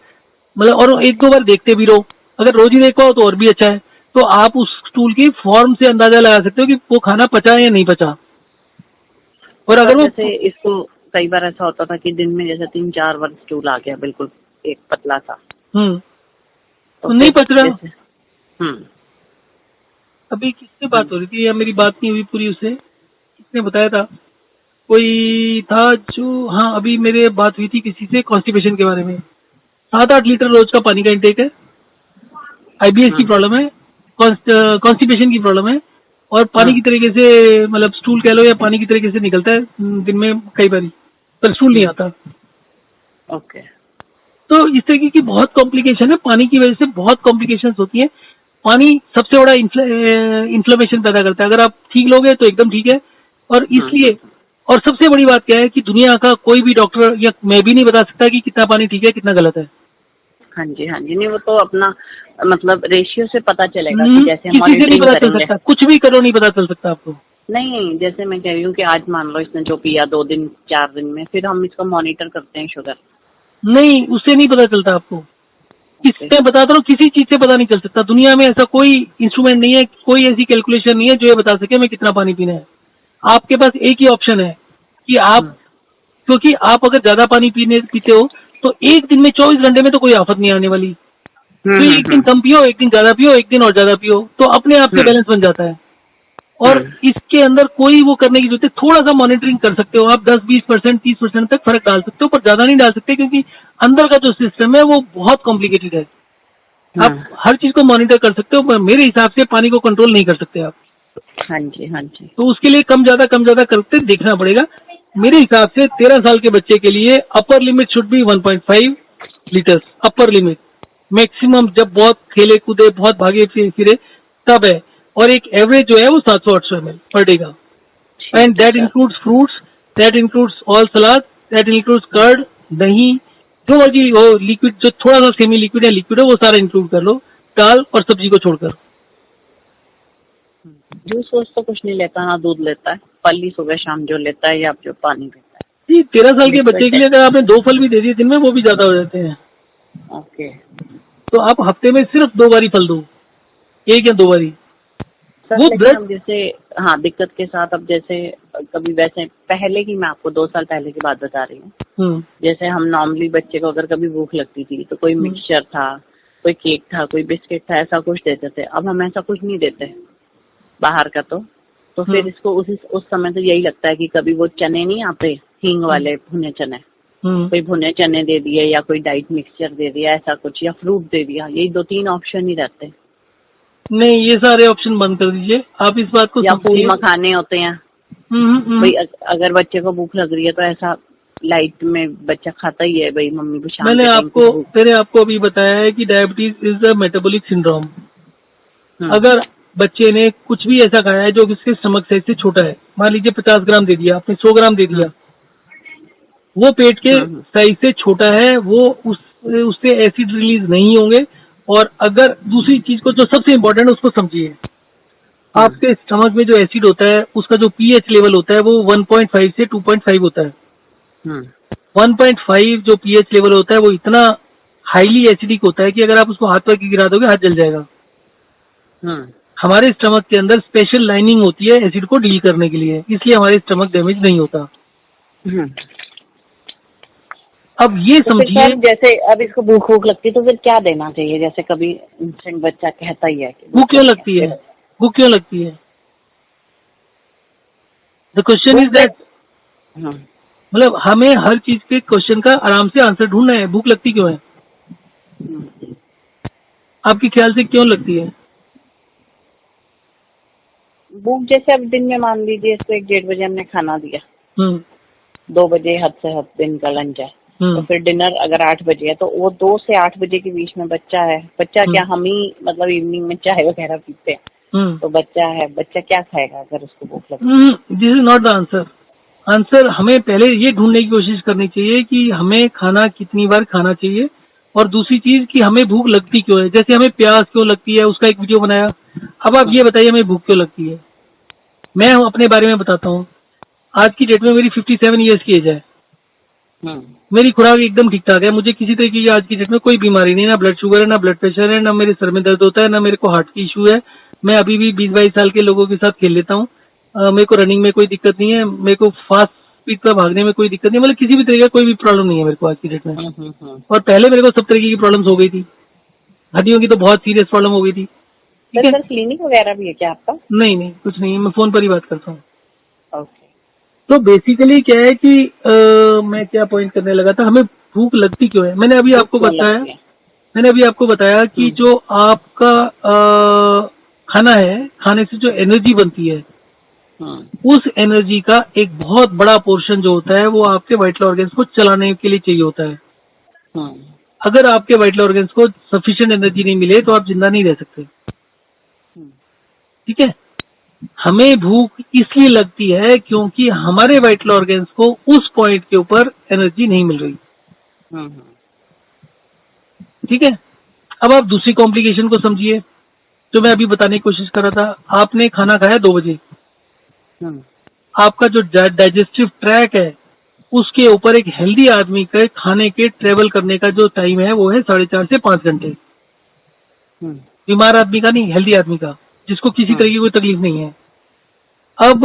मतलब, और 1-2 बार देखते भी रहो। अगर रोज ही देख पाओ तो और भी अच्छा है। तो आप उस स्टूल की फॉर्म से अंदाजा लगा सकते हो कि वो खाना पचा है या नहीं पचा। और अगर वो जैसे इसको कई बार ऐसा होता था कि दिन में जैसे 3-4 बार स्टूल आ गया, बिल्कुल एक पतला सा, तो नहीं पच रहा। अभी किससे बात हो रही थी या मेरी बात नहीं हुई पूरी, उससे किसने बताया था? कोई था जो, हाँ अभी मेरे बात हुई थी किसी से कॉन्स्टिपेशन के बारे में। 7-8 लीटर रोज का पानी का इंटेक है, आईबीएस की प्रॉब्लम है, कॉन्स्टिपेशन की प्रॉब्लम है, और पानी की तरीके से मतलब स्टूल कह लो या पानी की तरीके से निकलता है दिन में कई बारी, पर स्टूल नहीं आता। ओके। तो इस तरीके की बहुत कॉम्प्लिकेशन है, पानी की वजह से बहुत कॉम्प्लिकेशन होती है। पानी सबसे बड़ा इन्फ्लेमेशन पैदा करता है। अगर आप ठीक लोगे तो एकदम ठीक है, और इसलिए, और सबसे बड़ी बात क्या है कि दुनिया का कोई भी डॉक्टर या मैं भी नहीं बता सकता कि कितना पानी ठीक है कितना गलत है। हाँ जी, नहीं वो तो अपना मतलब रेशियो से पता चलेगा कि जैसे किसी से नहीं मॉनिटरिंग पता चल करेंगे। सकता, कुछ भी करो नहीं पता चल सकता आपको। नहीं, जैसे मैं कह रही हूँ कि आज मान लो इसने जो पिया 2 दिन 4 दिन में, फिर हम इसको मॉनिटर करते हैं शुगर। नहीं, उससे नहीं पता चलता आपको। इससे बताता हूँ, किसी चीज से पता नहीं चल सकता। दुनिया में ऐसा कोई इंस्ट्रूमेंट नहीं है, कोई ऐसी कैलकुलेशन नहीं है जो ये बता सके मैं कितना पानी पीना है। आपके पास एक ही ऑप्शन है कि आप, क्योंकि आप अगर ज्यादा पानी पीते हो तो एक दिन में 24 घंटे में तो कोई आफत नहीं आने वाली। तो एक दिन कम पियो, एक दिन ज्यादा पियो, एक दिन और ज्यादा पियो, तो अपने आप से बैलेंस बन जाता है। और इसके अंदर कोई वो करने की जरूरत है, थोड़ा सा मॉनिटरिंग कर सकते हो आप, 10-20%, 30% तक फर्क डाल सकते हो, पर ज्यादा नहीं डाल सकते, क्योंकि अंदर का जो सिस्टम है वो बहुत कॉम्प्लिकेटेड है। आप हर चीज को मॉनिटर कर सकते हो, पर मेरे हिसाब से पानी को कंट्रोल नहीं कर सकते आप। हाँ जी। तो उसके लिए कम ज्यादा करते देखना पड़ेगा। मेरे हिसाब से 13 साल के बच्चे के लिए upper limit should be 1.5 litres, upper limit. Maximum जब बहुत खेले कूदे, बहुत भागे फिरे तब है, और एक एवरेज जो है वो 700-800 ml पर डे का। And that includes fruits, that includes all salad, that includes curd, दही, जो मर्जी हो, लिक्विड जो थोड़ा सा सेमी लिक्विड है, लिक्विड है, वो सारा इंक्लूड कर लो, दाल और सब्जी को छोड़कर। जूस वूस तो कुछ नहीं लेता, ना दूध लेता है, फल ही सुबह शाम जो लेता है, या जो पानी पीता है। जी, 13 साल के बच्चे के लिए अगर आपने 2 फल भी दे दिए दिन में, वो भी ज्यादा हो जाते हैं। ओके। तो आप हफ्ते में सिर्फ 2 बारी फल दो, 1 या 2 बारी। वो ब्लड जैसे, हाँ दिक्कत के साथ, अब जैसे कभी वैसे पहले की, मैं आपको 2 साल पहले की बात बता रही हूँ। जैसे हम नॉर्मली बच्चे को अगर कभी भूख लगती थी तो कोई मिक्सचर था, कोई केक था, कोई बिस्किट था, ऐसा कुछ देते थे। अब हम ऐसा कुछ नहीं देते बाहर का। तो फिर इसको उस समय तो यही लगता है कि कभी वो चने नहीं आते हींग वाले भुने चने, कोई भुने चने दे दिए, या कोई डाइट मिक्सचर दे दिया, ऐसा कुछ, या फ्रूट दे दिया। यही 2-3 ऑप्शन ही रहते। नहीं, ये सारे ऑप्शन बंद कर दीजिए आप इस बात को। या फूल मखाने होते हैं भाई, अगर बच्चे को भूख लग रही है तो ऐसा लाइट में बच्चा खाता ही है भाई, मम्मी को शाम मैंने आपको अभी बताया है कि diabetes is a metabolic syndrome. अगर बच्चे ने कुछ भी ऐसा खाया है जो उसके स्टमक साइज से छोटा है, मान लीजिए 50 ग्राम दे दिया आपने, 100 ग्राम दे दिया, वो पेट के साइज से छोटा है, वो उससे एसिड रिलीज नहीं होंगे। और अगर दूसरी चीज को, जो सबसे इम्पोर्टेंट है, उसको समझिए, आपके स्टमक में जो एसिड होता है उसका जो पीएच लेवल होता है वो 1.5 से 2.5 होता है। 1.5 जो पीएच लेवल होता है वो इतना हाईली एसिडिक होता है कि अगर आप उसको हाथ पर गिरा दोगे हाथ जल जाएगा। हमारे स्टमक के अंदर स्पेशल लाइनिंग होती है एसिड को डील करने के लिए, इसलिए हमारे स्टमक डैमेज नहीं होता। अब ये तो समझिए, जैसे अब इसको भूख लगती है तो फिर क्या देना चाहिए? जैसे कभी इंस्टेंट बच्चा कहता ही है कि भूख क्यों लगती है, भूख क्यों लगती है? द क्वेश्चन इज दैट, मतलब हमें हर चीज के क्वेश्चन का आराम से आंसर ढूंढना है। भूख लगती क्यों है? आपके ख्याल से क्यों लगती है भूख? जैसे अब दिन में मान लीजिए इसको 1-1:30 बजे हमने खाना दिया, 2 बजे हद से हद दिन का लंच है, तो फिर डिनर अगर 8 बजे है, तो वो 2 से 8 बजे के बीच में बच्चा है। बच्चा क्या, हम ही मतलब इवनिंग में चाय वगैरह पीते हैं, तो बच्चा है, बच्चा क्या खाएगा अगर उसको भूख लगे? This is not the answer. Answer हमें पहले ये ढूंढने की कोशिश करनी चाहिए कि हमें खाना कितनी बार खाना चाहिए, और दूसरी चीज कि हमें भूख लगती क्यों है। जैसे हमें प्यास क्यों लगती है, उसका एक वीडियो बनाया। अब आप ये बताइए हमें भूख क्यों लगती है। मैं अपने बारे में बताता हूँ। आज की डेट में मेरी 57 ईयर्स की एज है। मेरी खुराक एकदम ठीक ठाक है, मुझे किसी तरह की आज की डेट में कोई बीमारी नहीं, ना ब्लड शुगर है, ना ब्लड प्रेशर है, ना मेरे सर में दर्द होता है, ना मेरे को हार्ट की इशू है। मैं अभी भी 20-22 साल के लोगों के साथ खेल लेता हूँ। मेरे को रनिंग में कोई दिक्कत नहीं है, मेरे को फास्ट स्पीड पर भागने में कोई दिक्कत नहीं, मतलब किसी भी तरह का कोई भी प्रॉब्लम नहीं है मेरे को आज की डेट में। और पहले मेरे को सब तरीके की प्रॉब्लम हो गई थी, हड्डियों की तो बहुत सीरियस प्रॉब्लम हो गई थी। ठीक है, क्लिनिक वगैरह भी है क्या आपका? नहीं, कुछ नहीं, मैं फोन पर ही बात करता हूँ। ओके। तो बेसिकली क्या है कि मैं क्या पॉइंट करने लगा था, हमें भूख लगती क्यों है। मैंने अभी आपको बताया कि जो आपका खाना है, खाने से जो एनर्जी बनती है, उस एनर्जी का एक बहुत बड़ा पोर्शन जो होता है वो आपके वाइटल ऑर्गन्स को चलाने के लिए चाहिए होता है। अगर आपके वाइटल ऑर्गन्स को सफिशिएंट एनर्जी नहीं मिले तो आप जिंदा नहीं रह सकते। ठीक है, हमें भूख इसलिए लगती है क्योंकि हमारे वाइटल ऑर्गन्स को उस पॉइंट के ऊपर एनर्जी नहीं मिल रही। ठीक है, अब आप दूसरी कॉम्प्लिकेशन को समझिए जो मैं अभी बताने की कोशिश कर रहा था। आपने खाना खाया 2 बजे, आपका जो डाइजेस्टिव ट्रैक है उसके ऊपर एक हेल्दी आदमी के खाने के ट्रेवल करने का जो टाइम है वो है 4.5 से 5 घंटे। बीमार आदमी का नहीं, हेल्दी आदमी का, जिसको किसी तरह की कोई तकलीफ नहीं है। अब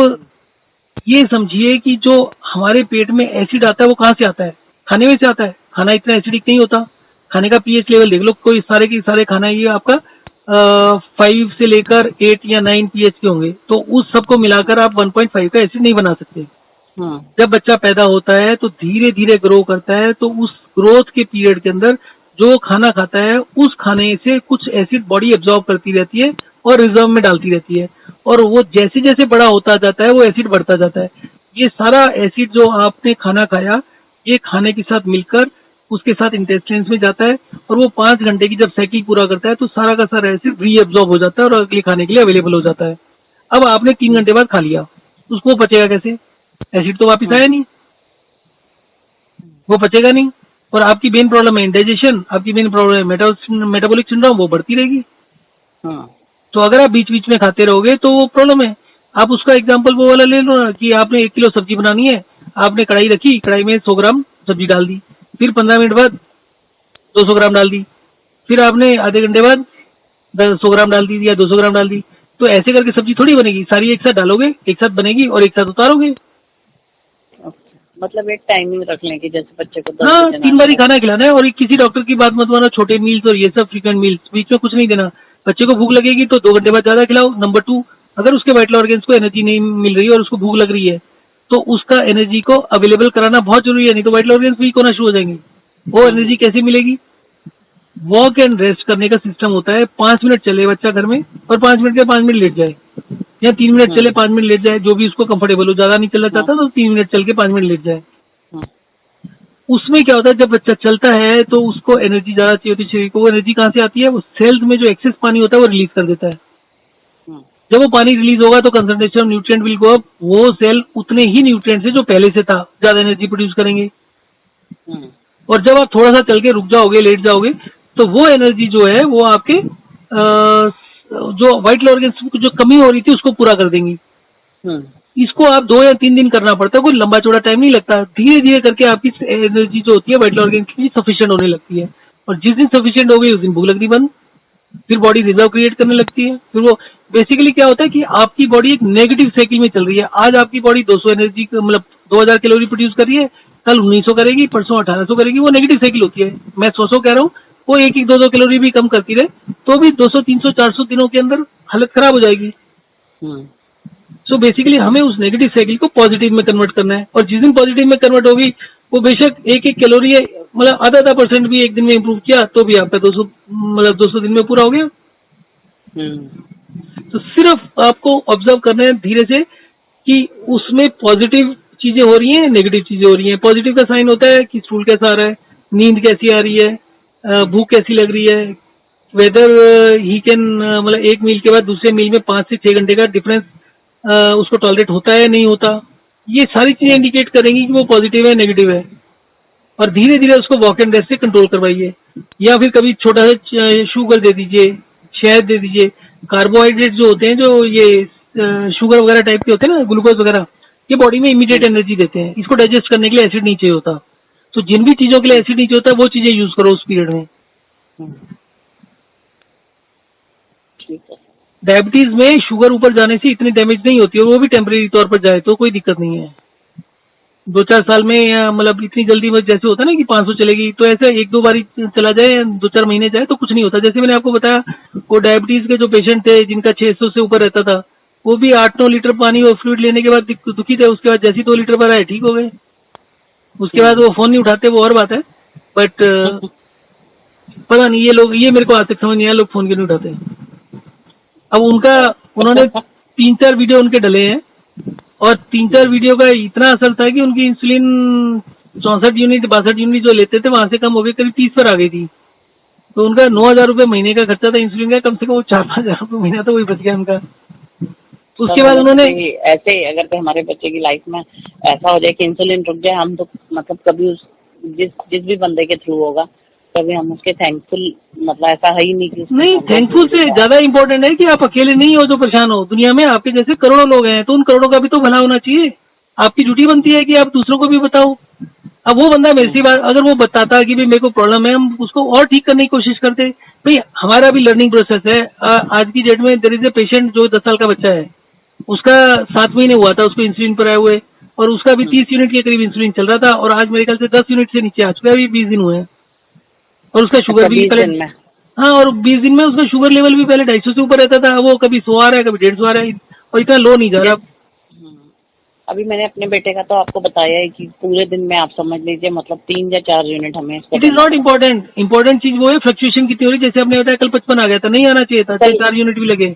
ये समझिए कि जो हमारे पेट में एसिड आता है वो कहाँ से आता है? खाने में से आता है। खाना इतना एसिडिक नहीं होता। खाने का पीएच लेवल देख लो, कोई सारे के सारे खाना ये आपका 5 से लेकर 8 या 9 पीएच के होंगे, तो उस सबको मिलाकर आप 1.5 का एसिड नहीं बना सकते। जब बच्चा पैदा होता है तो धीरे धीरे ग्रो करता है, तो उस ग्रोथ के पीरियड के अंदर जो खाना खाता है उस खाने से कुछ एसिड बॉडी एब्जॉर्ब करती रहती है और रिजर्व में डालती रहती है, और वो जैसे जैसे बड़ा होता जाता है वो एसिड बढ़ता जाता है। ये सारा एसिड जो आपने खाना खाया, ये खाने के साथ मिलकर उसके साथ इंटेस्टाइन्स में जाता है, और वो 5 घंटे की जब साइकिल पूरा करता है तो सारा का सारा एसिड रीएब्जॉर्ब हो जाता है और अगले खाने के लिए अवेलेबल हो जाता है। अब आपने 3 घंटे बाद खा लिया, उसको पचेगा कैसे? एसिड तो वापिस आया नहीं, वो पचेगा नहीं, और आपकी मेन प्रॉब्लम है इंडाइजेशन, आपकी मेन प्रॉब्लम है मेटाबॉलिक सिंड्रोम, वो बढ़ती रहेगी। तो अगर आप बीच बीच में खाते रहोगे तो वो प्रॉब्लम है। आप उसका एग्जांपल वो वाला ले लो ना कि आपने 1 किलो सब्जी बनानी है, आपने कढ़ाई रखी, कढ़ाई में 100 ग्राम सब्जी डाल दी, फिर 15 मिनट बाद 200 ग्राम डाल दी, फिर आपने आधे घंटे बाद 100 ग्राम डाल दी या 200 ग्राम डाल दी। तो ऐसे करके सब्जी थोड़ी बनेगी, सारी एक साथ डालोगे, एक साथ बनेगी और एक साथ उतारोगे। मतलब एक टाइमिंग रख लें कि जैसे बच्चे को 3 बारी खाना खिलाना है, और किसी डॉक्टर की बात मत मानो, छोटे मील्स और ये सब फ्रीक्वेंट मील्स, बीच में कुछ नहीं देना। बच्चे को भूख लगेगी तो 2 घंटे बाद ज्यादा खिलाओ। नंबर 2, अगर उसके वाइटल ऑर्गन्स को एनर्जी नहीं मिल रही है और उसको भूख लग रही है तो उसका एनर्जी को अवेलेबल कराना बहुत जरूरी है, नहीं तो वाइटल ऑर्गन्स वीक होना शुरू हो जाएंगे। वो एनर्जी कैसे मिलेगी? वॉक एंड रेस्ट करने का सिस्टम होता है। 5 मिनट चले बच्चा घर में और 5 मिनट के 5 मिनट लेट जाए, या 3 मिनट चले 5 मिनट लेट जाए, जो भी उसको कंफर्टेबल हो। ज्यादा नहीं चलना चाहता तो 3 मिनट चल के 5 मिनट लेट जाए। उसमें क्या होता है, जब बच्चा चलता है तो उसको एनर्जी ज्यादा चाहिए होती है शरीर को। वो एनर्जी कहाँ से आती है? वो सेल्स में जो एक्सेस पानी होता है वो रिलीज कर देता है। जब वो पानी रिलीज होगा तो concentration of nutrient will go up. वो सेल उतने ही न्यूट्रिएंट से जो पहले से था ज्यादा एनर्जी प्रोड्यूस करेंगे। और जब आप थोड़ा सा चल के रुक जाओगे, लेट जाओगे, तो वो एनर्जी जो है वो आपके जो वाइटल ऑर्गन्स की जो कमी हो रही थी उसको पूरा कर देंगी। इसको आप 2 या 3 दिन करना पड़ता है, कोई लंबा चौड़ा टाइम नहीं लगता। धीरे धीरे करके आपकी एनर्जी जो होती है वाइटल ऑर्गन की सफिशिएंट होने लगती है, और जिस दिन सफिशिएंट हो गई उस दिन भूख लगनी बंद, फिर बॉडी रिजर्व क्रिएट करने लगती है। फिर वो बेसिकली क्या होता है कि आपकी बॉडी एक नेगेटिव साइकिल में चल रही है। आज आपकी बॉडी 200 एनर्जी मतलब 2000 कैलोरी प्रोड्यूस कर रही है, कल 1900 करेगी, परसों 1800 करेगी। वो नेगेटिव साइकिल होती है। मैं 100 कह रहा हूँ, वो 1-2 कैलोरी भी कम करती रहे तो भी 200, 300, 400 दिनों के अंदर हालत खराब हो जाएगी। सो बेसिकली हमें उस नेगेटिव साइकिल को पॉजिटिव में कन्वर्ट करना है, और जिस दिन पॉजिटिव में कन्वर्ट होगी वो बेशक 1-1 कैलोरी है, मतलब आधा % भी एक दिन में इम्प्रूव किया तो भी आपका 200 दिन में पूरा हो गया। तो सिर्फ आपको ऑब्जर्व करना है धीरे से कि उसमें पॉजिटिव चीजें हो रही हैं, नेगेटिव चीजें हो रही हैं। पॉजिटिव का साइन होता है कि स्टूल कैसा आ रहा है, नींद कैसी आ रही है, भूख कैसी लग रही है, वेदर ही कैन मतलब एक मील के बाद दूसरे मील में 5 से 6 घंटे का डिफरेंस उसको टॉलरेट होता है नहीं होता। ये सारी चीजें इंडिकेट करेंगी कि वो पॉजिटिव है नेगेटिव है, और धीरे धीरे उसको वॉक एंड रेस्ट से कंट्रोल करवाइए। या फिर कभी छोटा सा शुगर दे दीजिए, शहद दे दीजिए। कार्बोहाइड्रेट जो होते हैं, जो ये शुगर वगैरह टाइप के होते हैं ना, ग्लूकोज वगैरह, ये बॉडी में इमीडिएट एनर्जी देते हैं। इसको डाइजेस्ट करने के लिए एसिड नहीं चाहिए होता, तो जिन भी चीजों के लिए एसिड नहीं चाहिए होता वो चीजें यूज करो उस पीरियड में। ठीक है। डायबिटीज में शुगर ऊपर जाने से इतनी डैमेज नहीं होती है, वो भी टेम्परेरी तौर पर जाए तो कोई दिक्कत नहीं है। 2-4 साल में मतलब इतनी जल्दी जैसे होता है ना कि 500 चलेगी, तो ऐसे 1-2 बारी चला जाए, 2-4 महीने जाए तो कुछ नहीं होता। जैसे मैंने आपको बताया, वो डायबिटीज के जो पेशेंट थे जिनका 600 से ऊपर रहता था, वो भी 8-9 लीटर पानी और फ्लूइड लेने के बाद दुखी थे, उसके बाद जैसे 2 लीटर पर आए ठीक हो गए। उसके बाद वो फोन नहीं उठाते, वो और बात है, बट पता नहीं ये लोग, ये मेरे को आज तक समझ नहीं आया लोग फोन क्यों नहीं उठाते। अब उन्होंने 3-4 वीडियो उनके डले हैं और 3-4 वीडियो का इतना असर था कि उनकी इंसुलिन 64 यूनिट 62 यूनिट जो लेते थे वहां से कम हो गई, करीब 30 पर आ गई थी। तो उनका 9,000 रुपये महीने का खर्चा था इंसुलिन का, कम से कम वो 4-5 हजार रुपये महीना तो वही बच गया उनका। उसके बाद उन्होंने ऐसे अगर हमारे बच्चे की लाइफ में ऐसा हो जाए कि इंसुलिन रुक जाए, हम तो मतलब कभी जिस भी बंदे के थ्रू होगा कभी हम उसके थैंकफुल, मतलब ऐसा है ही नहीं कि नहीं, थैंकफुल से ज्यादा इम्पोर्टेंट है कि आप अकेले नहीं हो जो परेशान हो। दुनिया में आपके जैसे करोड़ों लोग हैं, तो उन करोड़ों का भी तो भला होना चाहिए। आपकी ड्यूटी बनती है कि आप दूसरों को भी बताओ। अब वो बंदा मेरे से बात, अगर वो बताता कि भाई मेरे को प्रॉब्लम है, हम उसको और ठीक करने की कोशिश करते। भाई हमारा भी लर्निंग प्रोसेस है। आज की डेट में देयर इज ए पेशेंट जो 10 साल का बच्चा है, उसका 7 महीने हुआ था उसको इंसुलिन पर आए हुए, और उसका भी 30 यूनिट के करीब इंसुलिन चल रहा था, और आज मेरे ख्याल से 10 यूनिट से नीचे आ चुका है, अभी 20 दिन हुए हैं। और उसका शुगर भी पहले, हाँ, और 20 दिन में उसका शुगर लेवल भी पहले 250 से ऊपर रहता था, वो कभी 100 आ रहा है, कभी 150 आ रहा है, और इतना लो नहीं जा रहा। अभी मैंने अपने बेटे का तो आपको बताया है कि पूरे दिन में आप समझ लीजिए मतलब 3 या 4 यूनिट हमें। It is not important, important चीज वो है फ्लक्चुएशन कितनी हो रही है। जैसे आपने बताया कल 55 आ गया था, नहीं आना चाहिए था, 4 यूनिट भी लगे।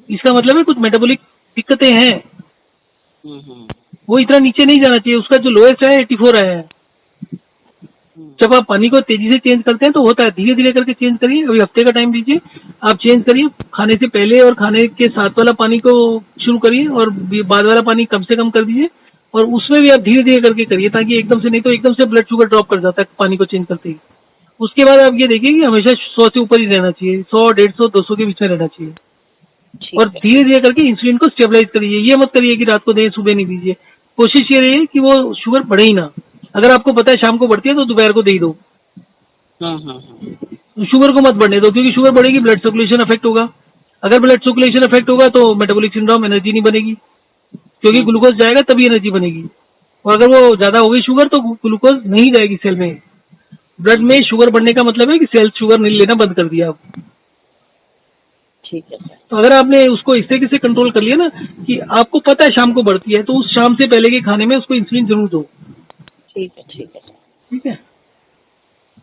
इसका मतलब है कुछ मेटाबॉलिक दिक्कतें हैं, वो इतना नीचे नहीं जाना चाहिए। उसका जो लोएस्ट है 84 आया है। जब आप पानी को तेजी से चेंज करते हैं तो होता है, धीरे धीरे करके चेंज करिए। अभी हफ्ते का टाइम दीजिए, आप चेंज करिए। खाने से पहले और खाने के साथ वाला पानी को शुरू करिए, और बाद वाला पानी कम से कम कर दीजिए, और उसमें भी आप धीरे धीरे करके करिए, ताकि एकदम से, नहीं तो एकदम से ब्लड शुगर ड्रॉप कर जाता है पानी को चेंज करते ही। उसके बाद आप ये देखिए कि हमेशा 100 से ऊपर ही रहना चाहिए, 100, 150, 200 के बीच में रहना चाहिए, और धीरे धीरे करके इंसुलिन को स्टेबलाइज करिए। ये मत करिए कि रात को दें सुबह नहीं दीजिए। कोशिश ये रही कि वो शुगर बढ़े ही ना। अगर आपको पता है शाम को बढ़ती है तो दोपहर को दे ही दो। शुगर को मत बढ़ने दो, क्योंकि शुगर बढ़ेगी ब्लड सर्कुलेशन अफेक्ट होगा। अगर ब्लड सर्कुलेशन अफेक्ट होगा तो मेटाबॉलिक सिंड्रोम, एनर्जी नहीं बनेगी, क्योंकि ग्लूकोज जाएगा तभी एनर्जी बनेगी। और अगर वो ज्यादा हो गई शुगर तो ग्लूकोज नहीं जाएगी सेल में। ब्लड में शुगर बढ़ने का मतलब है कि सेल शुगर नहीं लेना बंद कर दिया आप। ठीक है। तो अगर आपने उसको इस तरीके से कंट्रोल कर लिया ना कि आपको पता है शाम को बढ़ती है, तो उस शाम से पहले के खाने में उसको इंसुलिन जरूर दो। ठीक है, ठीक है, ठीक है।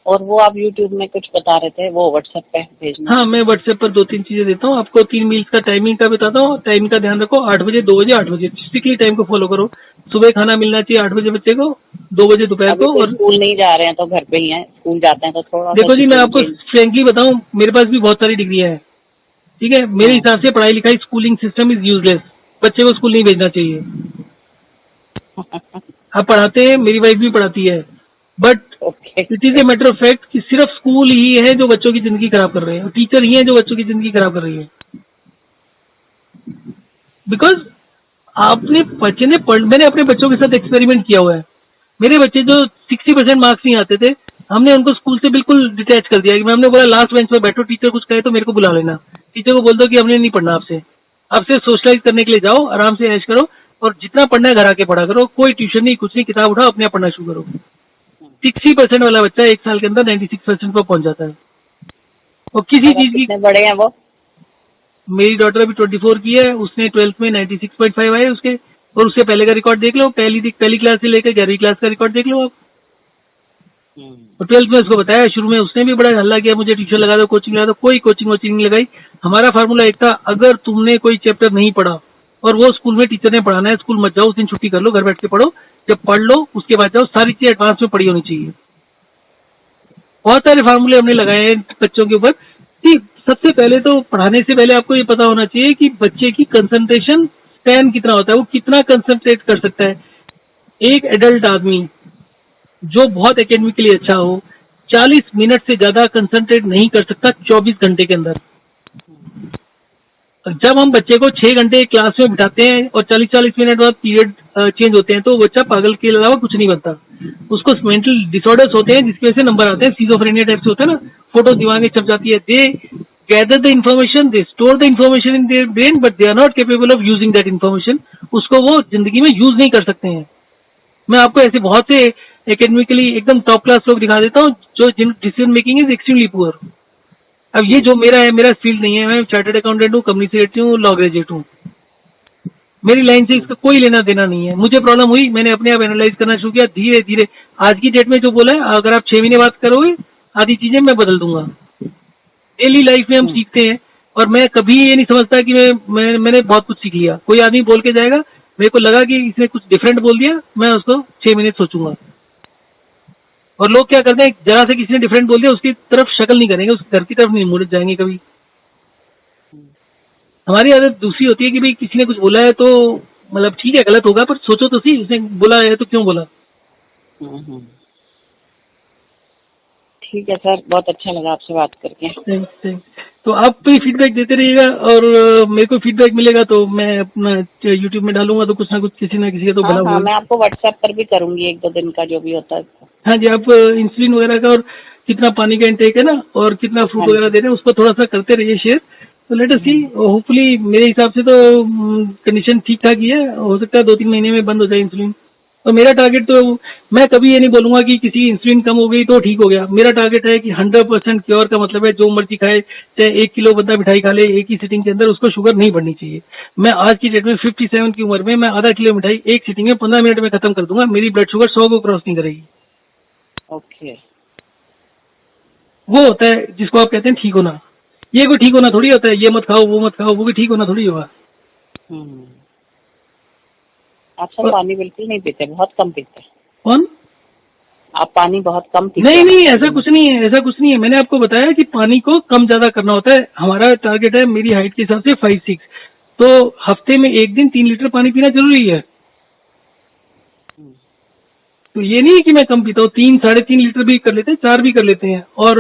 और वो आप YouTube में कुछ बता रहे थे, वो WhatsApp पे भेजना। हाँ, मैं WhatsApp पर 2-3 चीजें देता हूँ आपको। 3 मील्स का टाइमिंग का बताता हूँ। टाइम का ध्यान रखो, 8 बजे, 2 बजे, 8 बजे, स्ट्रिक्टली टाइम को फॉलो करो। सुबह खाना मिलना चाहिए 8 बजे बच्चे को, 2 बजे दोपहर को। और स्कूल नहीं जा रहे हैं तो घर पे ही हैं, स्कूल जाते हैं तो थोड़ा। देखो जी, मैं आपको फ्रेंकली बताऊँ, मेरे पास भी बहुत सारी डिग्रियां हैं, ठीक है। मेरे हिसाब से पढ़ाई लिखाई, स्कूलिंग सिस्टम इज यूजलेस। बच्चे को स्कूल नहीं भेजना चाहिए। आप पढ़ाते हैं, मेरी वाइफ भी पढ़ाती है, but it is a matter of fact कि सिर्फ स्कूल ही है जो बच्चों की जिंदगी खराब कर रहे हैं, और टीचर ही है जो बच्चों की जिंदगी खराब कर रही है। बिकॉज मैंने अपने बच्चों के साथ एक्सपेरिमेंट किया हुआ है। मेरे बच्चे जो 60% मार्क्स नहीं आते थे, हमने उनको स्कूल से बिल्कुल डिटैच कर दिया। कि हमने बोला लास्ट बेंच पे बैठो, टीचर कुछ कहे तो मेरे को बुला लेना, टीचर को बोल दो कि हमने नहीं पढ़ना आपसे सोशलाइज करने के लिए जाओ, आराम से ऐश करो, और जितना पढ़ना है घर आके पढ़ा करो। कोई ट्यूशन नहीं, कुछ नहीं, किताब उठाओ, अपने आप पढ़ना शुरू करो। 60% वाला बच्चा 1 साल के अंदर 96% पर पहुंच जाता है। और किसी चीज की, बड़े हैं वो? मेरी डॉटर अभी 24 की है, उसने 12th में 96.5 आए उसके। और उससे पहले का रिकॉर्ड देख लो, पहली क्लास से लेकर 11वीं क्लास का रिकॉर्ड देख लो आप। और 12th में उसको बताया, शुरू में उसने भी बड़ा हल्ला किया, मुझे ट्यूशन लगा दो, कोचिंग लगा दो। कोई कोचिंग वोचिंग नहीं लगाई। हमारा फार्मूला एक था, अगर तुमने कोई चैप्टर नहीं पढ़ा और वो स्कूल में टीचर ने पढ़ाना है, स्कूल मत जाओ, उस दिन छुट्टी कर लो, घर बैठ के पढ़ो। जब पढ़ लो उसके बाद जाओ, सारी चीजें एडवांस में पढ़ी होनी चाहिए। बहुत सारे फार्मूले हमने लगाए हैं बच्चों के ऊपर कि सबसे पहले तो पढ़ाने से पहले आपको ये पता होना चाहिए कि बच्चे की कंसंट्रेशन स्पैन कितना होता है, वो कितना कंसंट्रेट कर सकता है। एक एडल्ट आदमी जो बहुत एकेडमिकली अच्छा हो, 40 मिनट से ज्यादा कंसंट्रेट नहीं कर सकता 24 घंटे के अंदर। जब हम बच्चे को 6 घंटे क्लास में बिठाते हैं और 40-40 मिनट बाद पीरियड चेंज होते हैं, तो वो बच्चा पागल के अलावा कुछ नहीं बनता। उसको मेंटल डिसऑर्डर्स होते हैं, जिसकी वजह से नंबर आते हैं, सिजोफ्रेनिया टाइप से होता है ना, फोटो दिमाग में छप जाती है। They gather the information, they store the information in their brain, but they are not capable of using that information. उसको वो जिंदगी में यूज नहीं कर सकते हैं। मैं आपको ऐसे बहुत से एकेडमिकली एकदम टॉप क्लास लोग दिखा देता हूँ जो decision making is extremely poor. अब ये जो मेरा है, मेरा फील्ड नहीं है, मैं चार्टर्ड अकाउंटेंट हूँ, कंपनी सेक्रेटरी हूँ, लॉ ग्रेजुएट हूँ, मेरी लाइन से इसका कोई लेना देना नहीं है। मुझे प्रॉब्लम हुई, मैंने अपने आप एनालाइज करना शुरू किया, धीरे धीरे आज की डेट में जो बोला है, अगर आप 6 महीने बात करोगे आधी चीजें मैं बदल दूंगा। डेली लाइफ में हम सीखते हैं, और मैं कभी ये नहीं समझता कि मैंने बहुत कुछ सीख लिया। कोई आदमी बोल के जाएगा, मेरे को लगा कि इसने कुछ डिफरेंट बोल दिया, मैं उसको 6 महीने सोचूंगा। और लोग क्या करते हैं, जरा से किसी ने डिफरेंट बोल दिया उसकी तरफ शक्ल नहीं करेंगे, उसके घर की तरफ नहीं मुड़ जाएंगे कभी। हमारी आदत दूसरी होती है कि भाई किसी ने कुछ बोला है तो मतलब ठीक है, गलत होगा, पर सोचो तो सही, उसने बोला है तो क्यों बोला। ठीक है सर, बहुत अच्छा लगा आपसे बात करके। थैंक्स। तो आप भी फीडबैक देते रहिएगा, और मेरे को फीडबैक मिलेगा तो मैं अपना यूट्यूब में डालूंगा, तो कुछ ना कुछ किसी ना किसी का तो भला होगा। मैं आपको व्हाट्सएप पर भी करूंगी 1-2 दिन का जो भी होता है। हाँ जी, आप इंसुलिन वगैरह का और कितना पानी का इंटेक है ना, और कितना फ्रूट वगैरह दे रहे हैं, उसको थोड़ा सा करते रहिए शेयर। तो लेट अस सी, होपफुली मेरे हिसाब से तो कंडीशन ठीक ठाक ही है, हो सकता है 2-3 महीने में बंद हो जाए इंसुलिन। तो मेरा टारगेट तो, मैं कभी ये नहीं बोलूंगा कि किसी इंसुलिन कम हो गई तो ठीक हो गया। मेरा टारगेट है कि 100% क्योर का मतलब है जो मर्जी खाए, चाहे 1 किलो बंदा मिठाई खा ले एक ही सिटिंग के अंदर, उसको शुगर नहीं बढ़नी चाहिए। मैं आज की डेट में 57 की उम्र में मैं आधा किलो मिठाई एक सिटिंग में 15 मिनट में खत्म कर दूंगा, मेरी ब्लड शुगर 100 को क्रॉस नहीं करेगी। ओके, वो होता है जिसको आप कहते हैं ठीक होना। ये कोई ठीक होना थोड़ी होता है, ये मत खाओ वो मत खाओ, वो भी ठीक होना थोड़ी होगा। आप सर पानी बिल्कुल नहीं पीते, बहुत कम पीते। कौन? आप पानी बहुत कम पीते? नहीं, ऐसा कुछ नहीं है, ऐसा कुछ नहीं है। मैंने आपको बताया कि पानी को कम ज्यादा करना होता है। हमारा टारगेट है मेरी हाइट के हिसाब से 5-6, तो हफ्ते में एक दिन 3 लीटर पानी पीना जरूरी है। तो ये नहीं है कि मैं कम पीता हूँ, 3-3.5 लीटर भी कर लेते हैं, 4 भी कर लेते हैं। और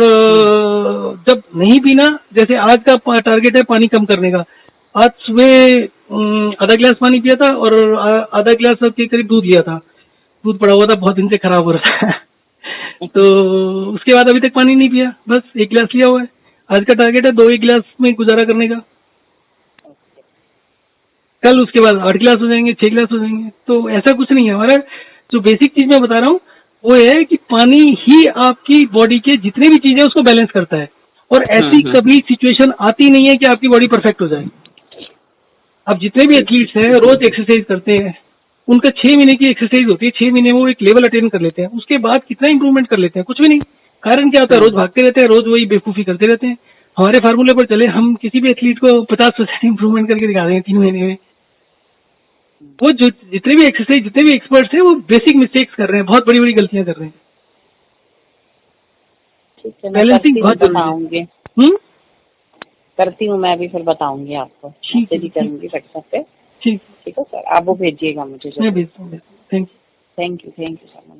जब नहीं पीना, जैसे आज का टारगेट है पानी कम करने का, आज सुबह आधा गिलास पानी पिया था और आधा गिलास के करीब दूध लिया था। दूध पड़ा हुआ था, बहुत दिन से खराब हो रहा था तो उसके बाद अभी तक पानी नहीं पिया, बस 1 गिलास लिया हुआ है। आज का टारगेट है 2-1 गिलास में गुजारा करने का। कल उसके बाद 8 गिलास हो जाएंगे, 6 गिलास हो जाएंगे। तो ऐसा कुछ नहीं है। हमारा जो बेसिक चीज मैं बता रहा हूँ वो है कि पानी ही आपकी बॉडी के जितने भी चीजें उसको बैलेंस करता है, और ऐसी कभी सिचुएशन आती नहीं है कि आपकी बॉडी परफेक्ट हो जाए। अब जितने भी एथलीट्स हैं रोज एक्सरसाइज करते हैं, उनका 6 महीने की एक्सरसाइज होती है, 6 महीने में वो एक लेवल अटेन कर लेते हैं, उसके बाद कितना इंप्रूवमेंट कर लेते हैं? कुछ भी नहीं। कारण क्या होता है? रोज भागते रहते हैं, रोज वही बेवकूफी करते रहते हैं। हमारे फार्मूले पर चले, हम किसी भी एथलीट को 50% इंप्रूवमेंट करके दिखा देंगे 3 महीने में। वो जो जितने भी एक्सरसाइज, जितने भी एक्सपर्ट्स हैं, वो बेसिक मिस्टेक्स कर रहे हैं, बहुत बड़ी बड़ी गलतियां कर रहे हैं। बैलेंसिंग बहुत जरूरी है। करती हूँ मैं भी, फिर बताऊंगी आपको, भी करूंगी व्हाट्सएप पे। ठीक है सर, आप वो भेजिएगा मुझे। मैं भेजता हूँ। Thank you sir.